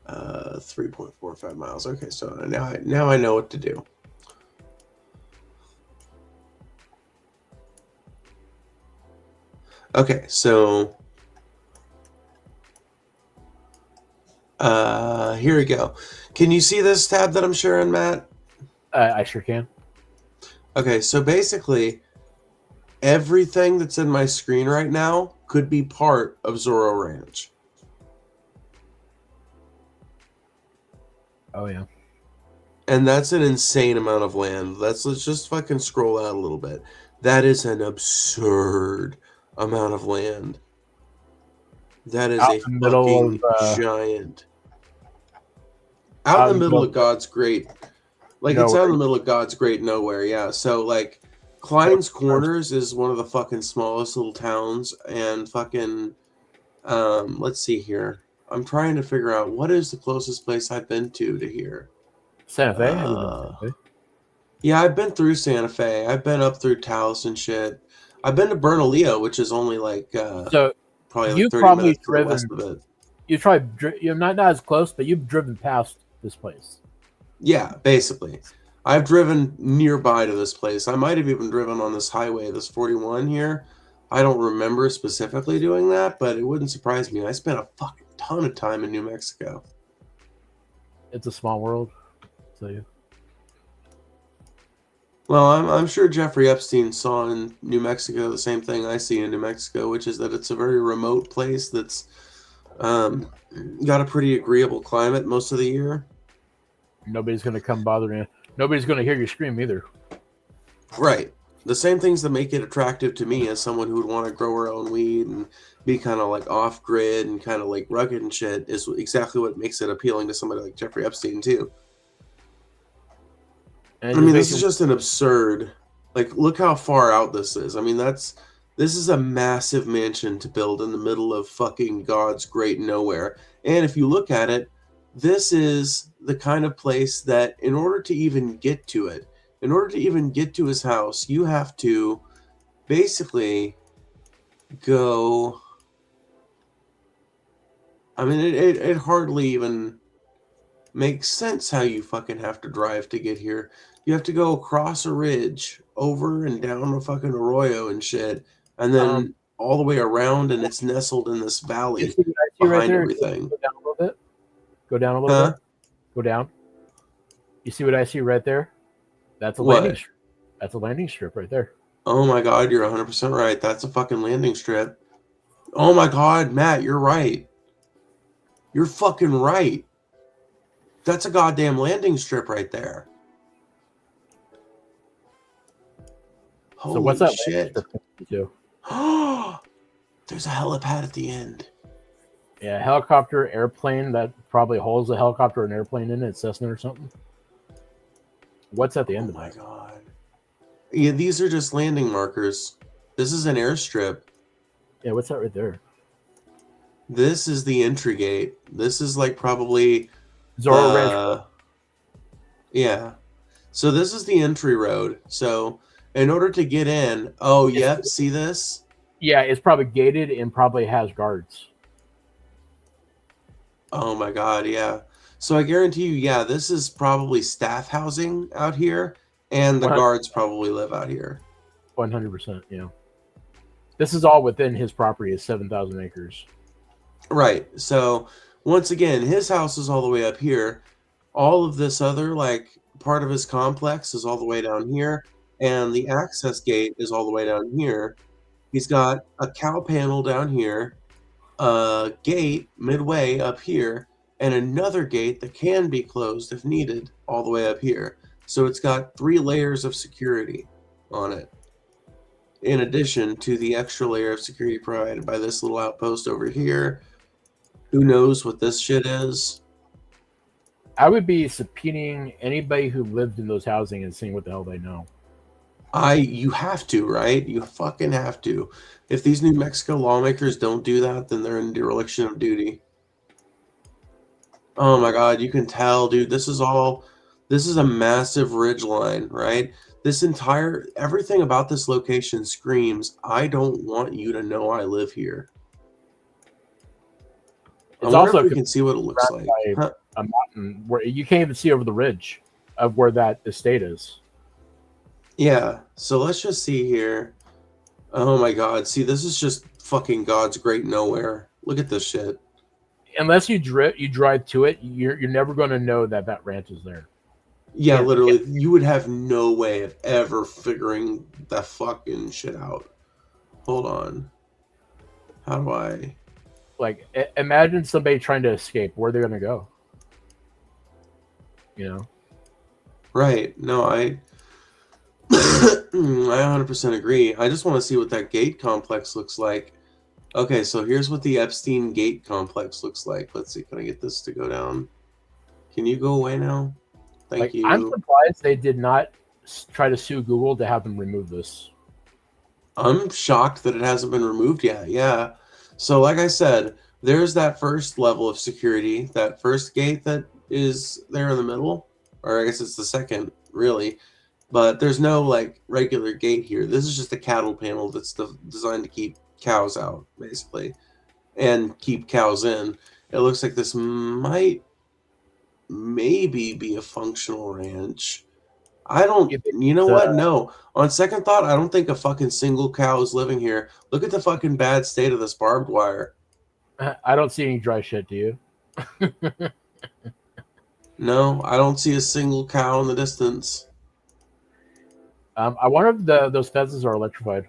3.45 miles. Okay, so now I know what to do. Okay, so here we go. Can you see this tab that I'm sharing, Matt? I sure can. Okay, so basically everything that's in my screen right now could be part of Zorro Ranch. Oh yeah. And that's an insane amount of land. Let's just fucking scroll out a little bit. That is an absurd amount of land. That is a fucking giant. Out in the middle of God's great. Like, it's out in the middle of God's great nowhere, yeah. So, like, Klein's Corners is one of the fucking smallest little towns, and fucking, let's see here. I'm trying to figure out what is the closest place I've been to here. Santa Fe? Have you been to Santa Fe? Yeah, I've been through Santa Fe. I've been up through Taos and shit. I've been to Bernalillo, which is only like so probably you've 30 probably minutes driven, west of it. You're not as close, but you've driven past this place. Yeah, basically. I've driven nearby to this place. I might have even driven on this highway, this 41 here. I don't remember specifically doing that, but it wouldn't surprise me. I spent a fucking ton of time in New Mexico. It's a small world. So yeah. Well, I'm sure Jeffrey Epstein saw in New Mexico the same thing I see in New Mexico, which is that it's a very remote place that's got a pretty agreeable climate most of the year. Nobody's going to come bother you. Nobody's going to hear you scream either. Right. The same things that make it attractive to me as someone who would want to grow her own weed and be kind of like off-grid and kind of like rugged and shit is exactly what makes it appealing to somebody like Jeffrey Epstein too. And I mean, this is just an absurd, like, look how far out this is. I mean, this is a massive mansion to build in the middle of fucking God's great nowhere. And if you look at it, this is the kind of place that in order to even get to it, in order to even get to his house, you have to basically go. I mean, it hardly even makes sense how you fucking have to drive to get here. You have to go across a ridge, over and down a fucking arroyo and shit, and then all the way around, and it's nestled in this valley behind everything. Go down a little bit. Go down a little bit. Go down. You see what I see right there? That's a landing What? strip. That's a landing strip right there. Oh my god, you're 100% right. That's a fucking landing strip. Oh my god, Matt, you're right. You're fucking right. That's a goddamn landing strip right there. So what's Holy that landing shit. strip to? There's a helipad at the end. Yeah, helicopter, airplane. That probably holds a helicopter and airplane in it, Cessna or something. What's at the end of my that? god. Yeah, these are just landing markers. This is an airstrip. Yeah, what's that right there? This is the entry gate. This is like probably Zorro Ranch. yeah. So this is the entry road. So in order to get in, oh yep, see this? Yeah, it's probably gated and probably has guards. Oh my god, yeah. So I guarantee you, yeah, this is probably staff housing out here, and the 100%. guards probably live out here. 100%, yeah. This is all within his property, is 7,000 acres. Right. So once again, his house is all the way up here. All of this other like part of his complex is all the way down here, and the access gate is all the way down here. He's got a cow panel down here, a gate midway up here, and another gate that can be closed if needed all the way up here. So it's got 3 layers of security on it, in addition to the extra layer of security provided by this little outpost over here. Who knows what this shit is? I would be subpoenaing anybody who lived in those housing and seeing what the hell they know. You have to, right? You fucking have to. If these New Mexico lawmakers don't do that, then they're in dereliction of duty. Oh my god, you can tell, dude. This is a massive ridge line, right? Everything about this location screams, I don't want you to know I live here. It's I wonder also if we can see what it looks like. by a mountain where you can't even see over the ridge of where that estate is. Yeah, so let's just see here. Oh my god, see, this is just fucking God's great nowhere. Look at this shit. Unless you drive to it, you're never going to know that that ranch is there. Yeah, literally, you would have no way of ever figuring that fucking shit out. Hold on. How do I... Like, imagine somebody trying to escape. Where are they going to go? You know? Right. No, I 100% agree. I just want to see what that gate complex looks like. Okay, so here's what the Epstein gate complex looks like. Let's see, can I get this to go down? Can you go away now? Thank you. I'm surprised they did not try to sue Google to have them remove this. I'm shocked that it hasn't been removed yet. Yeah. So like I said, there's that first level of security, that first gate that is there in the middle, or I guess it's the second, really. But there's no like regular gate here. This is just a cattle panel that's designed to keep cows out, basically, and keep cows in. It looks like this might maybe be a functional ranch. I don't, you know what? No. On second thought, I don't think a fucking single cow is living here. Look at the fucking bad state of this barbed wire. I don't see any dry shit, do you? No, I don't see a single cow in the distance. I wonder if those fences are electrified.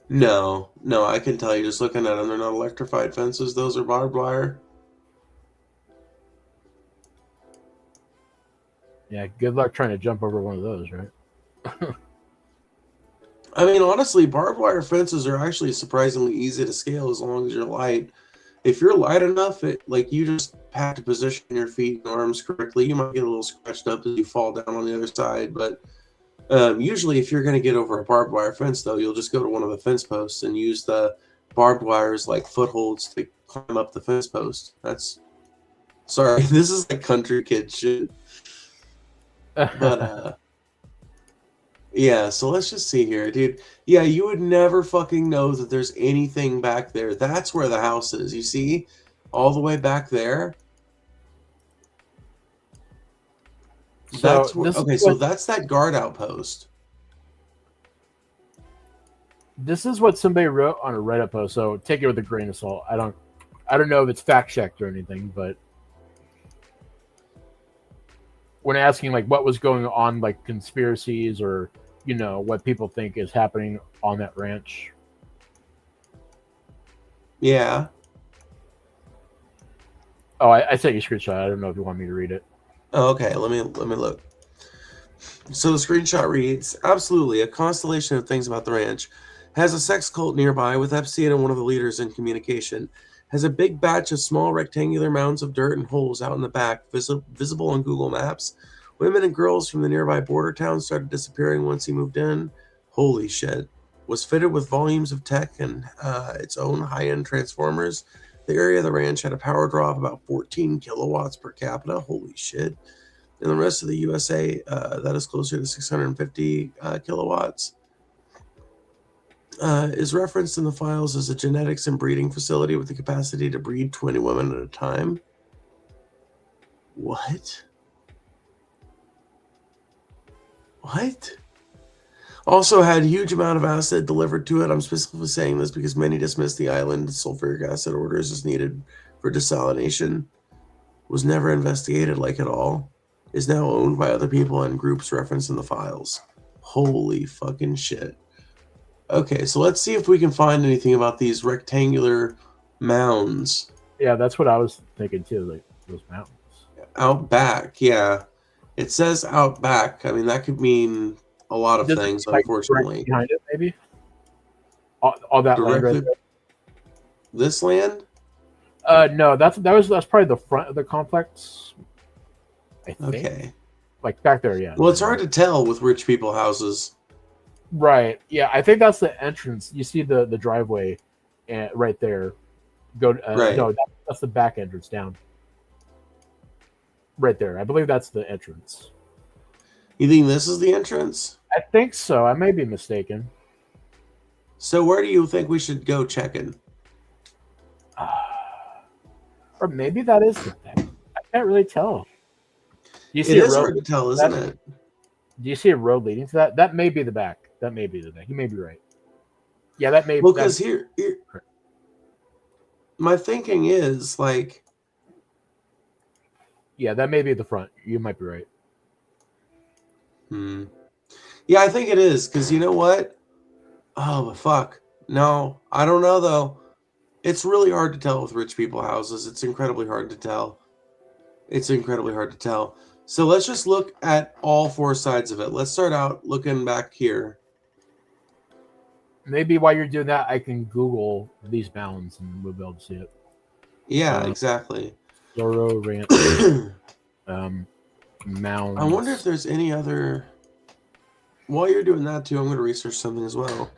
No, I can tell you just looking at them, they're not electrified fences. Those are barbed wire. Yeah, good luck trying to jump over one of those, right? I mean, honestly, barbed wire fences are actually surprisingly easy to scale as long as you're light. If you're light enough, like you just have to position your feet and arms correctly. You might get a little scratched up as you fall down on the other side, but usually if you're going to get over a barbed wire fence, though, you'll just go to one of the fence posts and use the barbed wires like footholds to climb up the fence post. Sorry, this is like country kid shit. But yeah, so let's just see here, dude. Yeah, you would never fucking know that there's anything back there. That's where the house is. You see? All the way back there. So that's that guard outpost. This is what somebody wrote on a Reddit post, so take it with a grain of salt. I don't know if it's fact checked or anything, but when asking like what was going on, like conspiracies or what people think is happening on that ranch. Yeah. Oh, I sent you a screenshot. I don't know if you want me to read it. Oh, okay, let me look. So the screenshot reads, absolutely, a constellation of things about the ranch. Has a sex cult nearby with Epstein and one of the leaders in communication. Has a big batch of small rectangular mounds of dirt and holes out in the back, visible on Google Maps. Women and girls from the nearby border town started disappearing once he moved in. Holy shit. Was fitted with volumes of tech and its own high-end transformers. The area of the ranch had a power draw of about 14 kilowatts per capita. Holy shit. In the rest of the USA, that is closer to 650 kilowatts. Is referenced in the files as a genetics and breeding facility with the capacity to breed 20 women at a time. What? What? Also had a huge amount of acid delivered to it. I'm specifically saying this because many dismiss the island sulfuric acid orders as needed for desalination. Was never investigated like at all. Is now owned by other people and groups referenced in the files. Holy fucking shit. Okay, so let's see if we can find anything about these rectangular mounds. Yeah, that's what I was thinking too, like those mountains. Out back, yeah. It says out back. I mean, that could mean a lot of Does it things, like unfortunately. behind it, maybe? All that land right there? This land? No, that's probably the front of the complex. I think. Okay. Like back there, yeah. Well, it's hard to tell with rich people houses. Right. Yeah, I think that's the entrance. You see the driveway, right there. Right. No, that's the back entrance down. Right there. I believe that's the entrance. You think this is the entrance? I think so. I may be mistaken. So where do you think we should go checking? Or maybe that is the thing. I can't really tell. It is hard to tell, isn't it? Do you see a road leading to that? That may be the back. That may be the back. You may be right. Yeah, that may be. Well, because here, my thinking is like. Yeah, that may be the front. You might be right. Yeah, I think it is, because you know what? Oh, but fuck. No, I don't know, though. It's really hard to tell with rich people houses. It's incredibly hard to tell. So let's just look at all four sides of it. Let's start out looking back here. Maybe while you're doing that, I can Google these mounds and we'll be able to see it. Yeah, exactly. Zorro Ranch mounds. I wonder if there's any other... While you're doing that, too, I'm going to research something as well.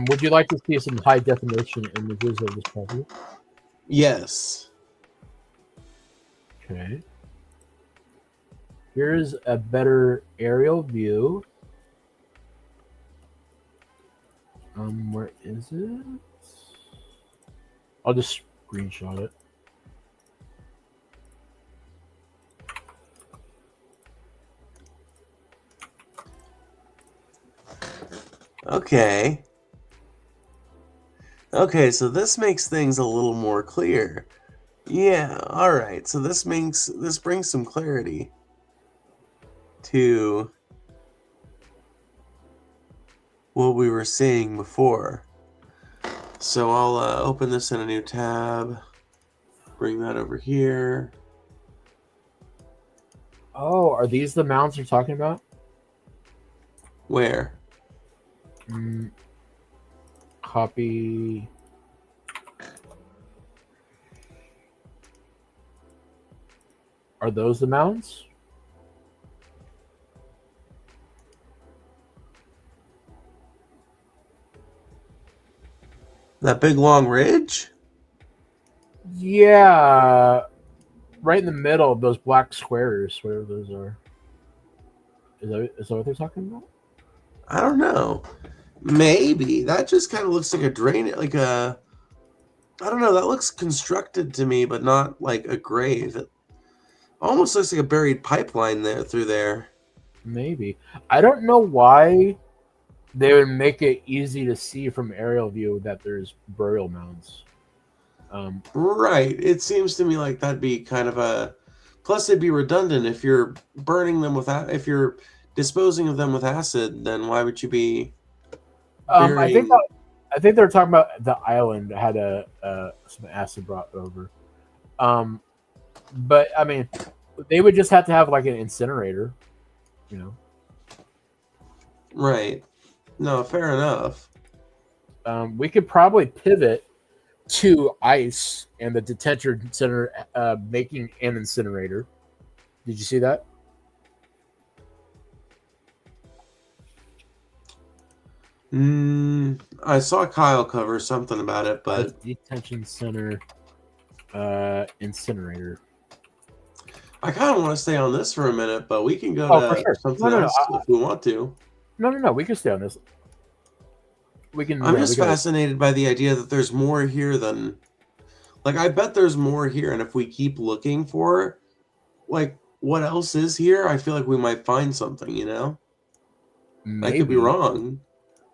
Would you like to see some high definition images of this property? Yes. Okay. Here's a better aerial view. Where is it? I'll just screenshot it. Okay. Okay, so this makes things a little more clear. Yeah, all right. So this brings some clarity to what we were seeing before. So I'll open this in a new tab. Bring that over here. Oh, are these the mounds you're talking about? Where? Copy. Are those the mounds? That big long ridge? Yeah. Right in the middle of those black squares, whatever those are. Is that what they're talking about? I don't know. Maybe. That just kind of looks like a drain, like a... I don't know. That looks constructed to me, but not like a grave. It almost looks like a buried pipeline there through there. Maybe. I don't know why they would make it easy to see from aerial view that there's burial mounds. Right. It seems to me like that'd be kind of a. Plus, it'd be redundant if you're burning them with if you're disposing of them with acid. Then why would you be I think burying? I think they're talking about the island had some acid brought over. But I mean, they would just have to have like an incinerator, you know. Right. No, fair enough. We could probably pivot to ice and the detention center making an incinerator. Did you see that? I saw Kyle cover something about it, but Detention center incinerator. I kind of want to stay on this for a minute, but we can go Oh, for to sure. something else if we want to. No. We can stay on this. We can. I'm just fascinated by the idea that there's more here than, like, I bet there's more here, and if we keep looking for, like, what else is here, I feel like we might find something, you know? Maybe. I could be wrong.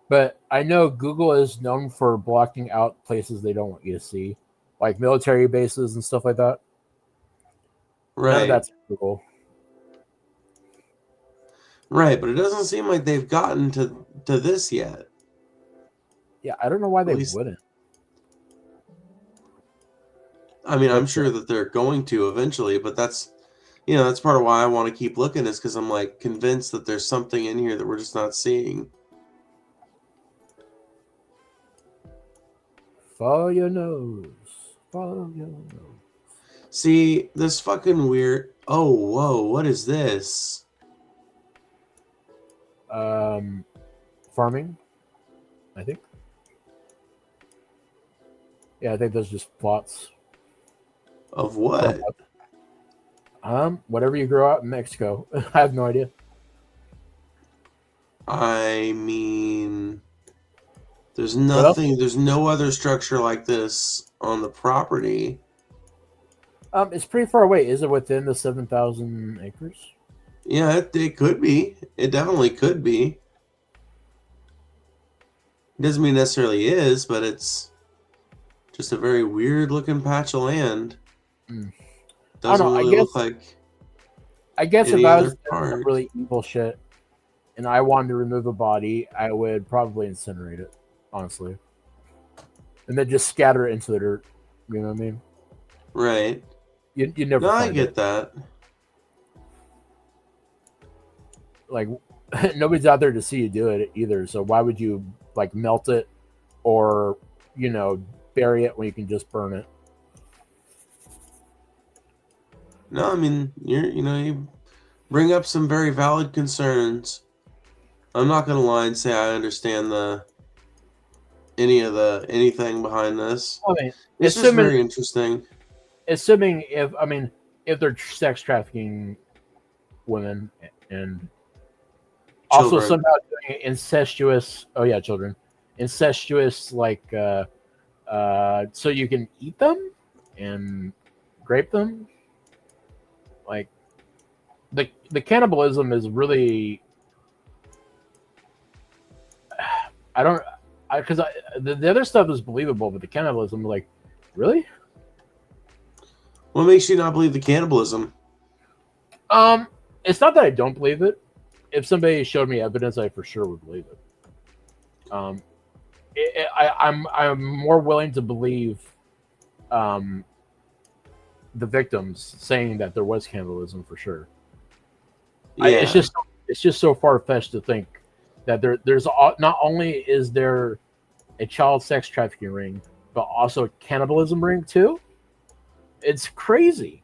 But I know Google is known for blocking out places they don't want you to see, like military bases and stuff like that. Right. None of that's Google. Right, but it doesn't seem like they've gotten to this yet. Yeah, I don't know why they wouldn't. I mean, I'm sure that they're going to eventually, but that's, you know, that's part of why I want to keep looking, is because I'm like convinced that there's something in here that we're just not seeing. Follow your nose. Follow your nose. See, this fucking weird. Oh, whoa, what is this? Farming, I think. Yeah, I think those just plots. Of what? Whatever you grow out in Mexico. I have no idea. I mean, there's nothing, there's no other structure like this on the property. It's pretty far away. Is it within the 7,000 acres? Yeah, it could be. It definitely could be. It doesn't mean necessarily is, but it's just a very weird looking patch of land. Doesn't really look like. I guess if I was doing really evil shit and I wanted to remove a body, I would probably incinerate it, honestly, and then just scatter it into the dirt. You know what I mean? Right. You never. No, I get that. Like, nobody's out there to see you do it either. So why would you like melt it or, you know, bury it when you can just burn it? No, I mean, you bring up some very valid concerns. I'm not gonna lie and say I understand anything behind this. I mean, this is very interesting. Assuming if they're sex trafficking women and also somehow doing incestuous. Oh yeah, children, incestuous like so you can eat them and grape them. Like the cannibalism is really. Because the other stuff is believable, but the cannibalism, like, really? What makes you not believe the cannibalism? It's not that I don't believe it. If somebody showed me evidence, I for sure would believe it. I'm more willing to believe the victims saying that there was cannibalism for sure. Yeah. It's just so far fetched to think that there's not only is there a child sex trafficking ring, but also a cannibalism ring too. It's crazy.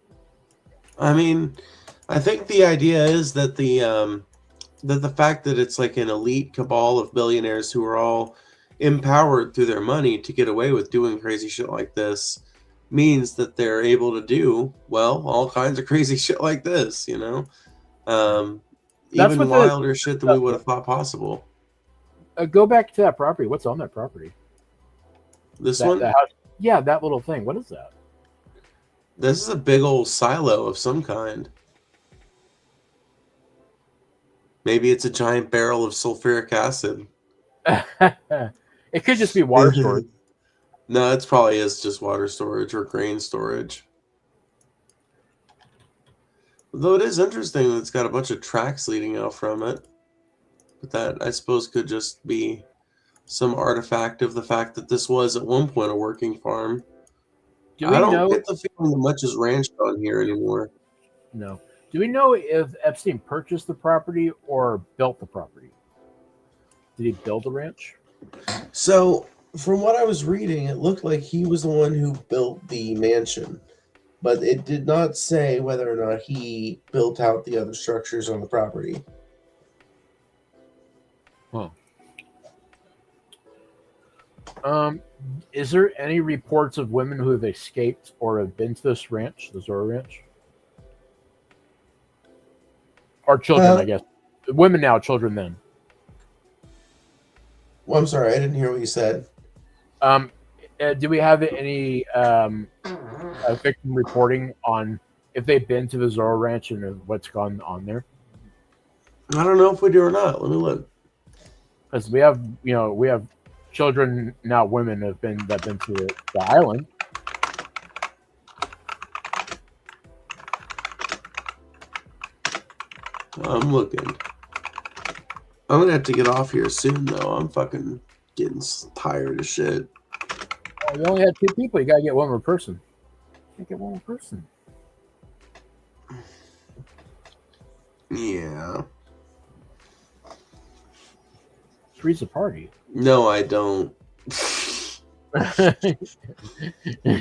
I mean, I think the idea is that the fact that it's like an elite cabal of billionaires who are all empowered through their money to get away with doing crazy shit like this means that they're able to do, well, all kinds of crazy shit like this, you know? Even wilder shit than we would have thought possible. Go back to that property. What's on that property? This one? Yeah, that little thing. What is that? This is a big old silo of some kind. Maybe it's a giant barrel of sulfuric acid. It could just be water storage. No, it's probably is just water storage or grain storage. Though it is interesting that it's got a bunch of tracks leading out from it. But that, I suppose, could just be some artifact of the fact that this was at one point a working farm. Do I we don't know? get the feeling that much is ranched on here anymore. No. Do we know if Epstein purchased the property or built the property? Did he build the ranch? So, from what I was reading, it looked like he was the one who built the mansion. But it did not say whether or not he built out the other structures on the property. Huh. Is there any reports of women who have escaped or have been to this ranch, the Zorro Ranch? Or children, I guess. Women now, children then. Well, I'm sorry, I didn't hear what you said. Do we have any victim reporting on if they've been to the Zorro Ranch and what's gone on there? I don't know if we do or not. Let me look. Because we have children now, women that have been to the island. I'm looking. I'm gonna have to get off here soon, though. I'm fucking getting tired of shit. Oh, you only had 2 people. You gotta get one more person. You get one more person. Yeah. Three's a party. No, I don't.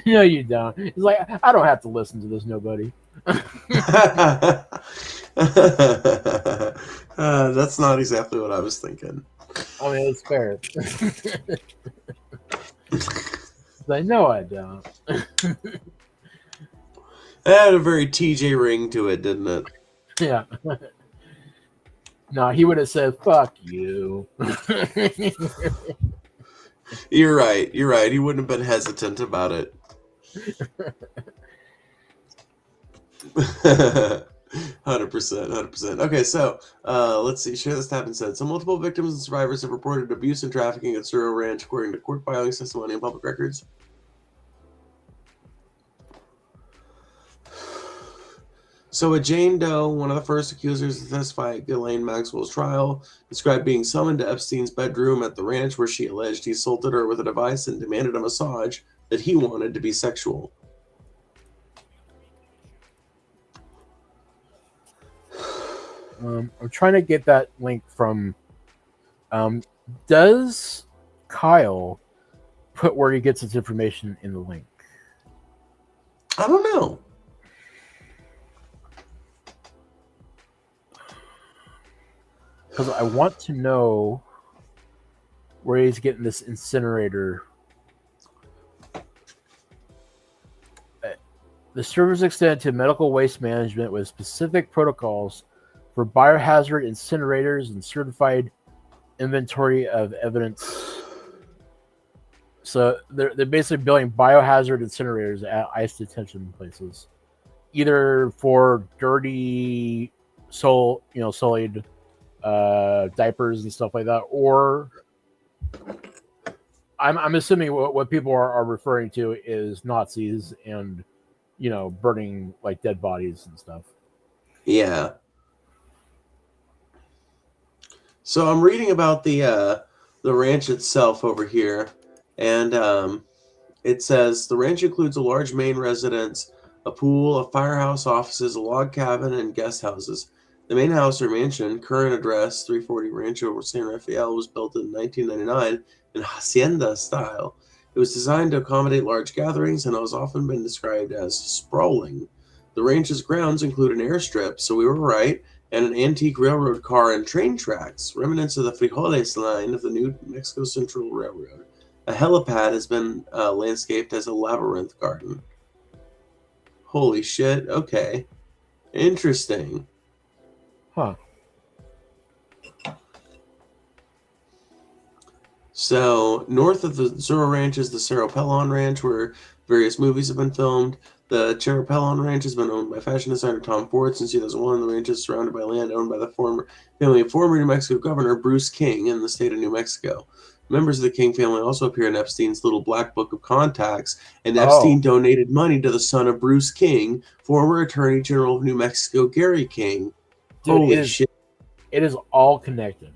No, you don't. It's like, I don't have to listen to this, nobody. That's not exactly what I was thinking. I mean, it's fair. Like, no, I don't. It had a very TJ ring to it, didn't it? Yeah. No, he would have said, fuck you. You're right. You're right. He wouldn't have been hesitant about it. 100%. 100%. Okay, so let's see. Share this tab and said, so multiple victims and survivors have reported abuse and trafficking at Zorro Ranch, according to court filings, testimony, and public records. So a Jane Doe, one of the first accusers to testify at Ghislaine Maxwell's trial, described being summoned to Epstein's bedroom at the ranch where she alleged he assaulted her with a device and demanded a massage that he wanted to be sexual. I'm trying to get that link from... does Kyle put where he gets his information in the link? I don't know. Because I want to know where he's getting this incinerator. The servers extend to medical waste management with specific protocols for biohazard incinerators and certified inventory of evidence. So they're basically building biohazard incinerators at ICE detention places, either for dirty sullied diapers and stuff like that, or I'm assuming what people are referring to is Nazis and burning like dead bodies and stuff. Yeah. So I'm reading about the ranch itself over here, and it says the ranch includes a large main residence, a pool, a firehouse, offices, a log cabin, and guest houses. The main house or mansion, current address 340 Rancho San Rafael, was built in 1999 in hacienda style. It was designed to accommodate large gatherings and has often been described as sprawling. The ranch's grounds include an airstrip, so we were right, and an antique railroad car and train tracks, remnants of the Frijoles line of the New Mexico Central Railroad. A helipad has been landscaped as a labyrinth garden. Holy shit, okay. Interesting. Huh. So, north of the Zorro Ranch is the Cerro Pelon Ranch, where various movies have been filmed. The Cerro Pelon Ranch has been owned by fashion designer Tom Ford since 2001. The ranch is surrounded by land owned by the family of former New Mexico Governor Bruce King in the state of New Mexico. Members of the King family also appear in Epstein's little black book of contacts, and Oh. Epstein donated money to the son of Bruce King, former Attorney General of New Mexico, Gary King. Dude, Holy shit. It is all connected.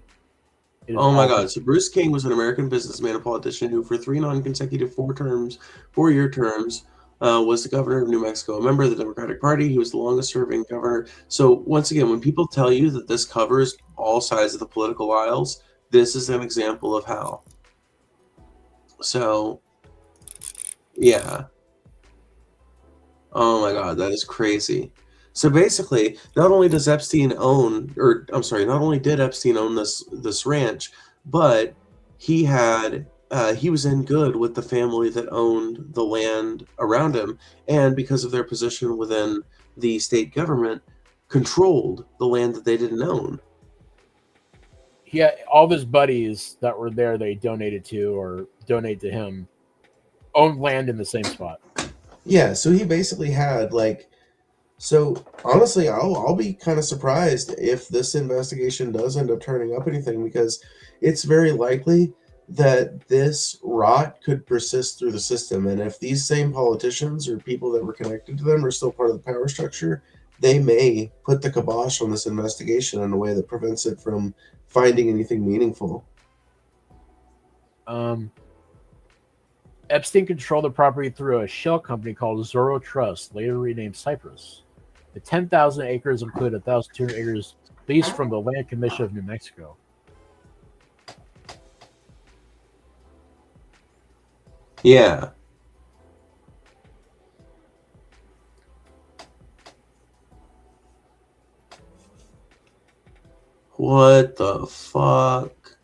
Oh my God. So Bruce King was an American businessman and politician who, for 3 non-consecutive 4-year terms, was the governor of New Mexico, a member of the Democratic Party. He was the longest-serving governor. So once again, when people tell you that this covers all sides of the political aisles, this is an example of how. So, yeah. Oh my God, that is crazy. So basically, not only did Epstein own this ranch, but he was in good with the family that owned the land around him, and because of their position within the state government, controlled the land that they didn't own. Yeah, all of his buddies that were there, they donated to or donate to him, owned land in the same spot. Yeah, so he basically had so honestly, I'll be kind of surprised if this investigation does end up turning up anything, because it's very likely that this rot could persist through the system. And if these same politicians or people that were connected to them are still part of the power structure, they may put the kibosh on this investigation in a way that prevents it from finding anything meaningful. Epstein controlled the property through a shell company called Zorro Trust, later renamed Cypress. The 10,000 acres include 1,200 acres leased from the Land Commission of New Mexico. Yeah. What the fuck?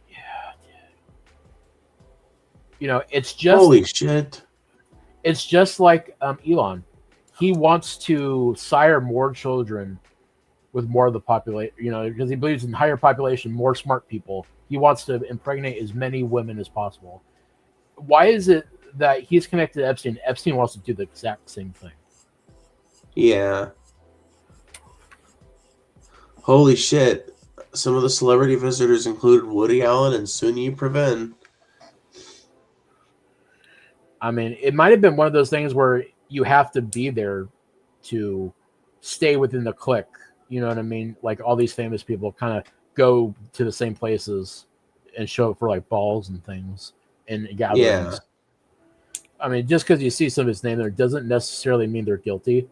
Yeah, you know, it's just holy shit. It's just like Elon. He wants to sire more children with more of the population, you know, because he believes in higher population, more smart people. He wants to impregnate as many women as possible. Why is it that he's connected to Epstein? Epstein wants to do the exact same thing. Yeah. Holy shit. Some of the celebrity visitors included Woody Allen and Sun Yi Previn. I mean, it might have been one of those things where you have to be there to stay within the clique. You know what I mean? Like all these famous people kind of go to the same places and show up for like balls and things and gatherings. Yeah. I mean, just because you see somebody's name there doesn't necessarily mean they're guilty.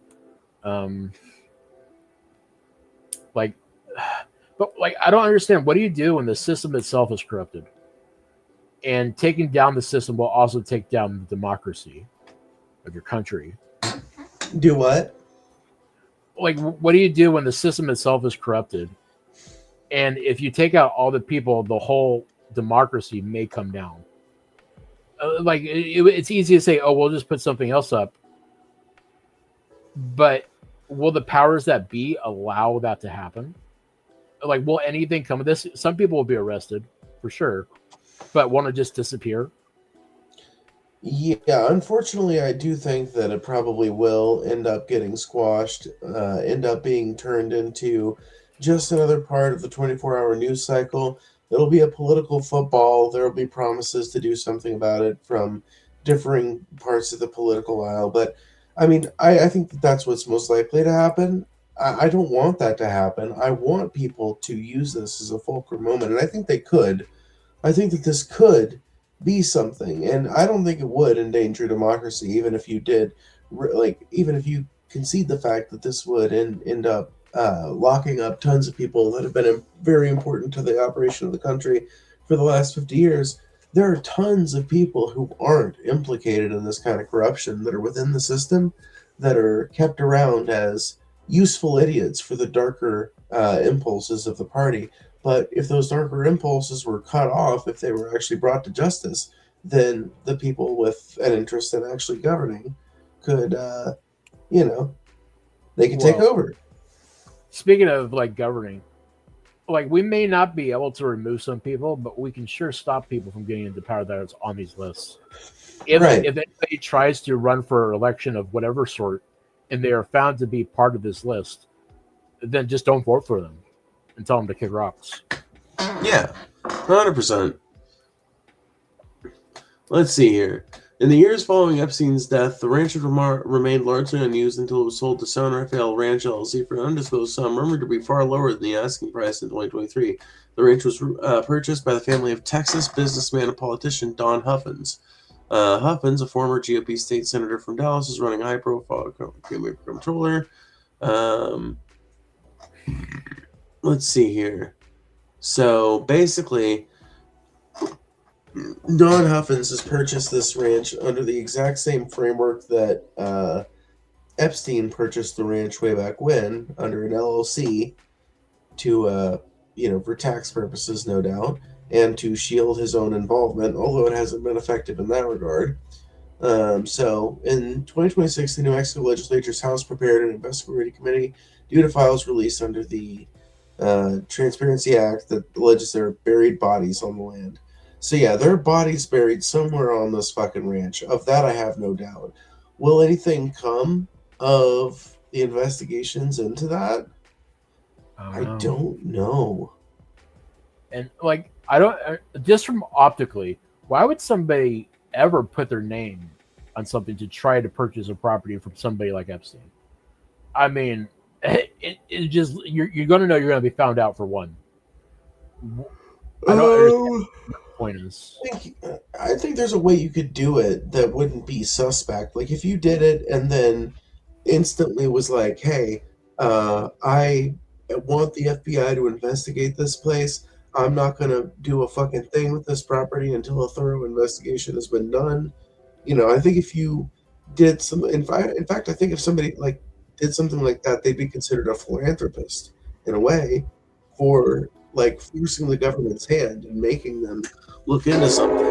But I don't understand. What do you do when the system itself is corrupted? And taking down the system will also take down the democracy of your country. Do what? Like, what do you do when the system itself is corrupted? And if you take out all the people, the whole democracy may come down. It's easy to say, oh, we'll just put something else up. But will the powers that be allow that to happen? Like, will anything come of this? Some people will be arrested, for sure. But want to just disappear? Yeah, unfortunately, I do think that it probably will end up getting squashed, end up being turned into just another part of the 24-hour news cycle. It'll be a political football. There will be promises to do something about it from differing parts of the political aisle. But, I mean, I think that that's what's most likely to happen. I don't want that to happen. I want people to use this as a fulcrum moment, and I think they could. I think that this could be something, and I don't think it would endanger democracy, even if you did, even if you concede the fact that this would end up locking up tons of people that have been very important to the operation of the country for the last 50 years. There are tons of people who aren't implicated in this kind of corruption that are within the system that are kept around as useful idiots for the darker impulses of the party. But if those darker impulses were cut off, if they were actually brought to justice, then the people with an interest in actually governing could, they could take over. Speaking of governing, we may not be able to remove some people, but we can sure stop people from getting into power that is on these lists. If anybody tries to run for election of whatever sort, and they are found to be part of this list, then just don't vote for them and tell them to kick rocks. Yeah, 100%. Let's see here. In the years following Epstein's death, the ranch remained largely unused until it was sold to San Rafael Ranch LLC for an undisclosed sum, rumored to be far lower than the asking price in 2023. The ranch was purchased by the family of Texas businessman and politician Don Huffins. Huffins, a former GOP state senator from Dallas, is running a high-profile controller. Let's see here. So basically, Don Huffins has purchased this ranch under the exact same framework that Epstein purchased the ranch way back when, under an LLC, to for tax purposes, no doubt, and to shield his own involvement, although it hasn't been effective in that regard. So in 2026, the New Mexico legislature's House prepared an investigatory committee due to files released under the Transparency Act that alleges there are buried bodies on the land. So yeah, there are bodies buried somewhere on this fucking ranch. Of that, I have no doubt. Will anything come of the investigations into that? I don't know. And like, I don't, just from optically, why would somebody ever put their name on something to try to purchase a property from somebody like Epstein? I mean, it just, you're going to know you're going to be found out for one. I don't understand what the point is. I think there's a way you could do it that wouldn't be suspect. Like if you did it and then instantly was like, hey, I want the FBI to investigate this place. I'm not going to do a fucking thing with this property until a thorough investigation has been done. I think if you did some, in fact, I think if somebody like did something like that, they'd be considered a philanthropist in a way for like forcing the government's hand and making them look into something.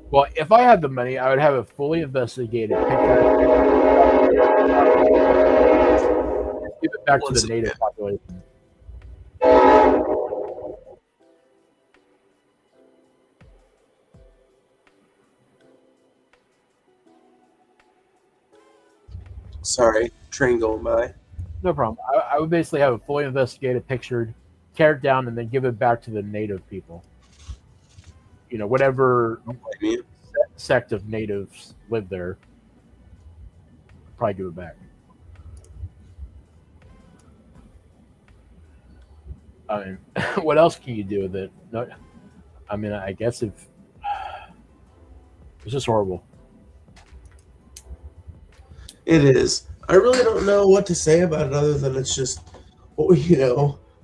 Well, if I had the money, I would have a fully investigated picture. Give it back to the native population. Sorry, train going by. No problem. I would basically have a fully investigated, pictured, tear it down, and then give it back to the native people. Whatever sect of natives live there, probably give it back. I mean, what else can you do with it? No, I mean, I guess if it's just horrible. It is. I really don't know what to say about it other than it's just, it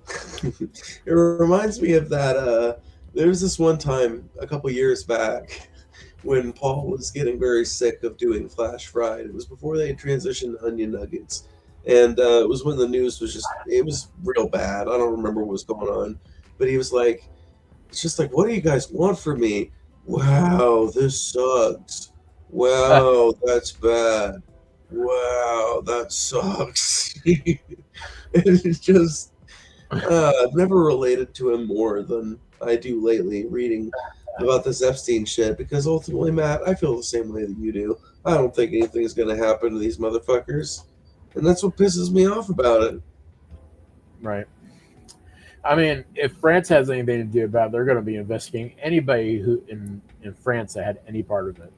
reminds me of that. There was this one time a couple years back when Paul was getting very sick of doing flash fried. It was before they had transitioned to onion nuggets. And it was when the news was it was real bad. I don't remember what was going on. But he was like, it's just like, what do you guys want from me? Wow, this sucks. Wow, that's bad. Wow, that sucks. It's just, I've never related to him more than I do lately, reading about this Epstein shit, because ultimately, Matt, I feel the same way that you do. I don't think anything's going to happen to these motherfuckers. And that's what pisses me off about it. Right. I mean, if France has anything to do about it, they're going to be investigating anybody who in France that had any part of it.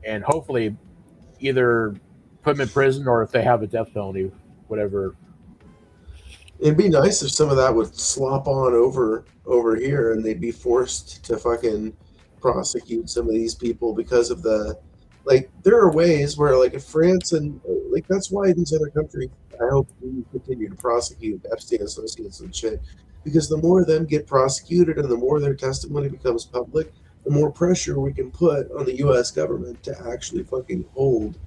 And hopefully either put them in prison or if they have a death penalty, whatever. It'd be nice if some of that would slop on over here and they'd be forced to fucking prosecute some of these people because of the, like, there are ways where, like, if France and, like, that's why these other countries, I hope we continue to prosecute Epstein associates and shit, because the more of them get prosecuted and the more their testimony becomes public, the more pressure we can put on the U.S. government to actually fucking hold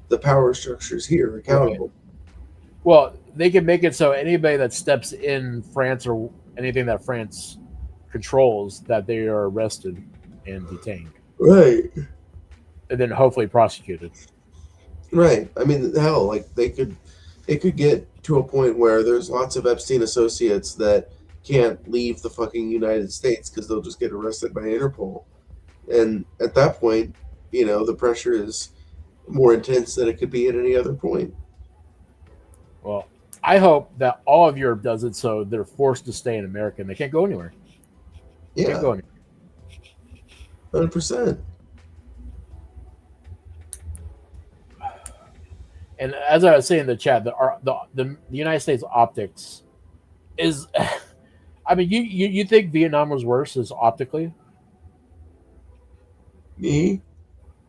the power structures here accountable. Well, they can make it so anybody that steps in France or anything that France controls, that they are arrested and detained. Right. And then hopefully prosecuted. Right. I mean, hell, like it could get to a point where there's lots of Epstein associates that can't leave the fucking United States because they'll just get arrested by Interpol. And at that point, the pressure is more intense than it could be at any other point. Well, I hope that all of Europe does it so they're forced to stay in America and they can't go anywhere. Yeah. Can't go anywhere. 100%. And as I was saying in the chat, the United States optics is. I mean, you think Vietnam was worse as optically? Me?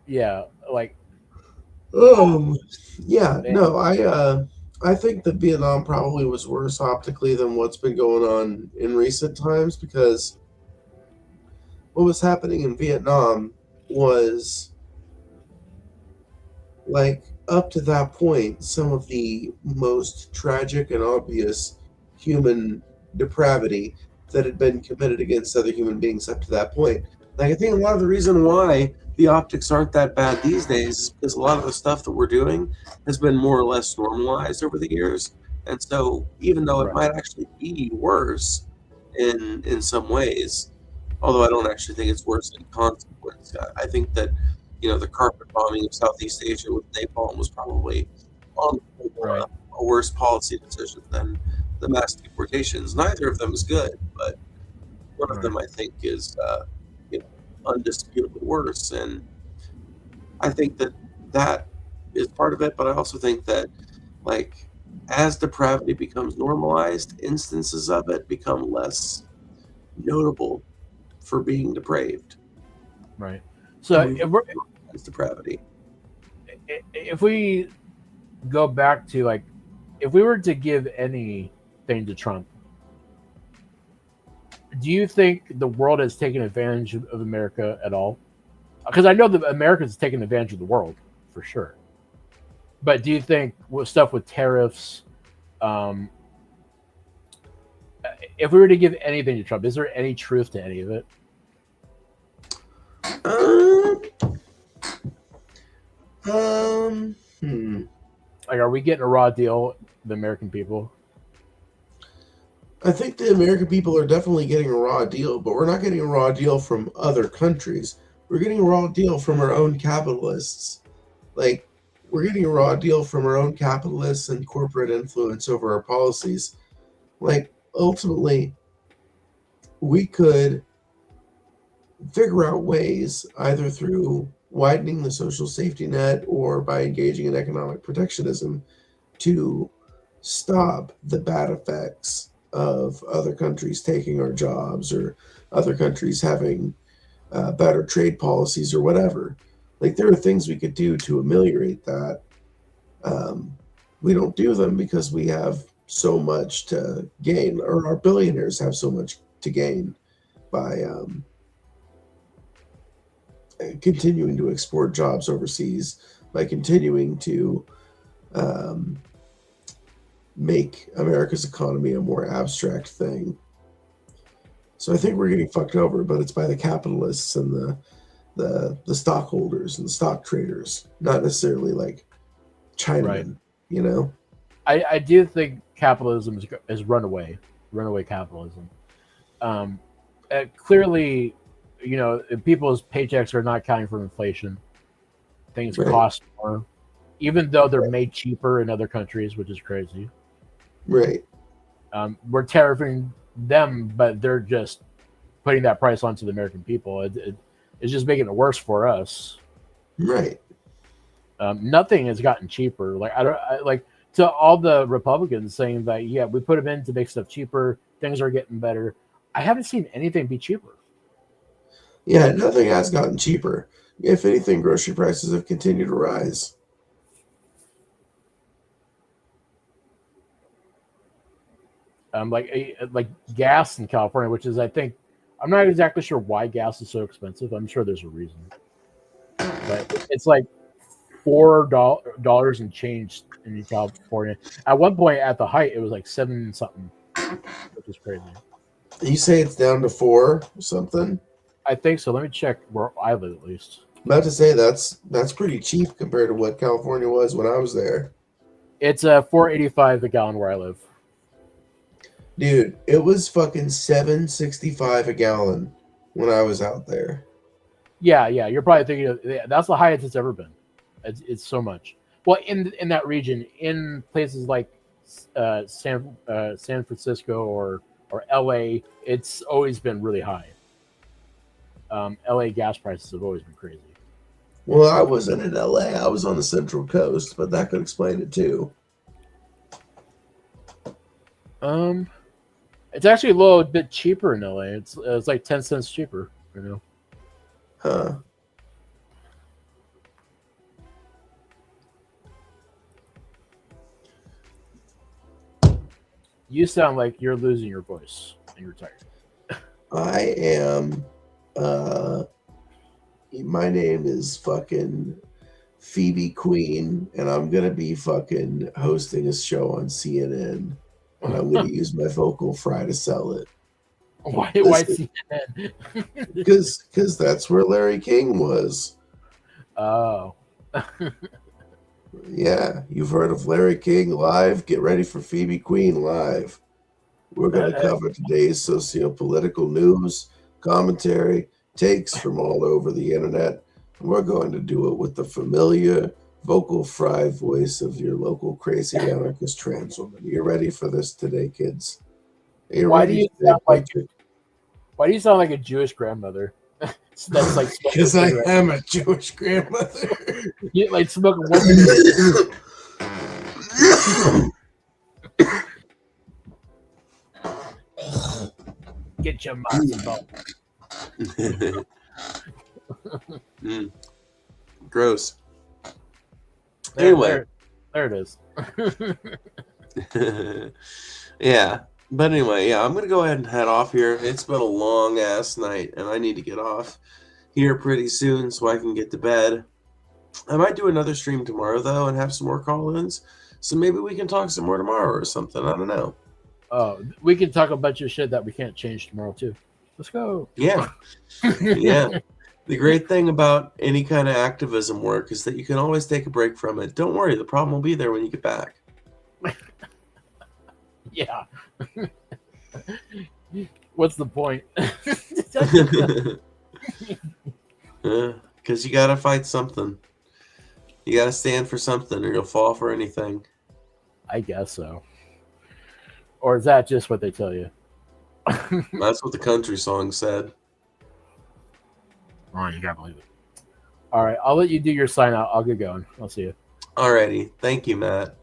Yeah, like Um, yeah, man, no, I think that Vietnam probably was worse optically than what's been going on in recent times because what was happening in Vietnam was like up to that point some of the most tragic and obvious human depravity that had been committed against other human beings up to that point. Like I think a lot of the reason why the optics aren't that bad these days is because a lot of the stuff that we're doing has been more or less normalized over the years. And so even though it right, might actually be worse in some ways, although I don't actually think it's worse in consequence. I think that the carpet bombing of Southeast Asia with napalm was probably on the whole right, a worse policy decision than the mass deportations. Neither of them is good, but one of right, them I think is undisputably worse, and I think that that is part of it. But I also think that like as depravity becomes normalized, instances of it become less notable for being depraved. right. And So we if we're normalize depravity. if we go back to like if we were to give anything to Trump, do you think the world has taken advantage of America at all? Because I know that America's taken advantage of the world for sure. But do you think with stuff with tariffs, um, if we were to give anything to Trump, is there any truth to any of it? Um, hmm. Like, are we getting a raw deal, the American people? I think the American people are definitely getting a raw deal, but we're not getting a raw deal from other countries. We're getting a raw deal from our own capitalists. Like, we're getting a raw deal from our own capitalists and corporate influence over our policies. Like, ultimately, we could figure out ways either through widening the social safety net or by engaging in economic protectionism to stop the bad effects of other countries taking our jobs or other countries having better trade policies or whatever. Like there are things we could do to ameliorate that. Um, we don't do them because we have so much to gain, or our billionaires have so much to gain by continuing to export jobs overseas, by continuing to um, make America's economy a more abstract thing. So I think we're getting fucked over, but it's by the capitalists and the stockholders and the stock traders, not necessarily like Right. Chinamen. You know? I do think capitalism is runaway capitalism. Clearly, people's paychecks are not counting for inflation. Things Right. cost more, even though they're made cheaper in other countries, which is crazy. Right. We're tariffing them, but they're just putting that price onto the American people. It's just making it worse for us. Right. Nothing has gotten cheaper. Like to all the Republicans saying that we put them in to make stuff cheaper. Things are getting better. I haven't seen anything be cheaper. Yeah, nothing has gotten cheaper. If anything, grocery prices have continued to rise. Like gas in California, which is I'm not exactly sure why gas is so expensive. I'm sure there's a reason, but it's like $4 and change in California. At one point, at the height, it was like 7 something, which is crazy. You say it's down to 4 or something? I think so. Let me check where I live, at least. I'm about to say that's pretty cheap compared to what California was when I was there. It's $4.85 a gallon where I live. Dude, it was fucking $7.65 a gallon when I was out there. Yeah. You're probably thinking that's the highest it's ever been. It's so much. Well, in that region, in places like San Francisco or LA, it's always been really high. LA gas prices have always been crazy. Well, I wasn't in LA. I was on the Central Coast, but that could explain it too. It's actually a little bit cheaper in LA. It's like 10 cents cheaper. Huh. You sound like you're losing your voice and you're tired. I am. My name is fucking Phoebe Queen, and I'm gonna be fucking hosting a show on CNN, and I'm gonna use my vocal fry to sell it. Why CNN? Because that's where Larry King was. Oh. Yeah, you've heard of Larry King Live? Get ready for Phoebe Queen Live. We're going to cover today's socio-political news, commentary, takes from all over the internet. And we're going to do it with the familiar vocal fry voice of your local crazy anarchist trans woman. You ready for this today, kids? Why do you sound like a Jewish grandmother? That's like because I am a Jewish grandmother. You like smoking one. Get your matzo ball. Gross. Anyway, there it is. Yeah. But anyway, yeah, I'm going to go ahead and head off here. It's been a long ass night, and I need to get off here pretty soon so I can get to bed. I might do another stream tomorrow, though, and have some more call-ins. So maybe we can talk some more tomorrow or something. I don't know. Oh, we can talk a bunch of shit that we can't change tomorrow, too. Let's go. Yeah. Yeah. The great thing about any kind of activism work is that you can always take a break from it. Don't worry, the problem will be there when you get back. Yeah. What's the point? Because you got to fight something. You got to stand for something or you'll fall for anything. I guess so. Or is that just what they tell you? That's what the country song said. Oh, you gotta believe it. All right, I'll let you do your sign out. I'll get going. I'll see you. Alrighty. Thank you, Matt.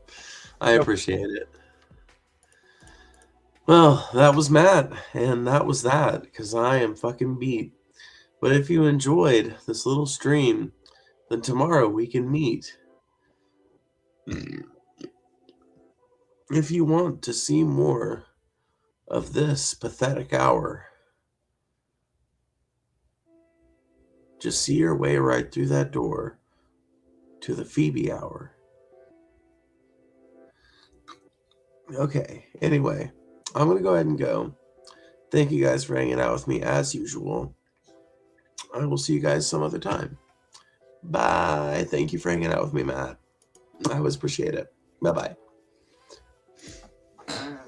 I appreciate it. Well, that was Matt, and that was that, because I am fucking beat. But if you enjoyed this little stream, then tomorrow we can meet. If you want to see more of this pathetic hour, just see your way right through that door to the Phoebe hour. Okay, anyway, I'm going to go ahead and go. Thank you guys for hanging out with me as usual. I will see you guys some other time. Bye. Thank you for hanging out with me, Matt. I always appreciate it. Bye-bye.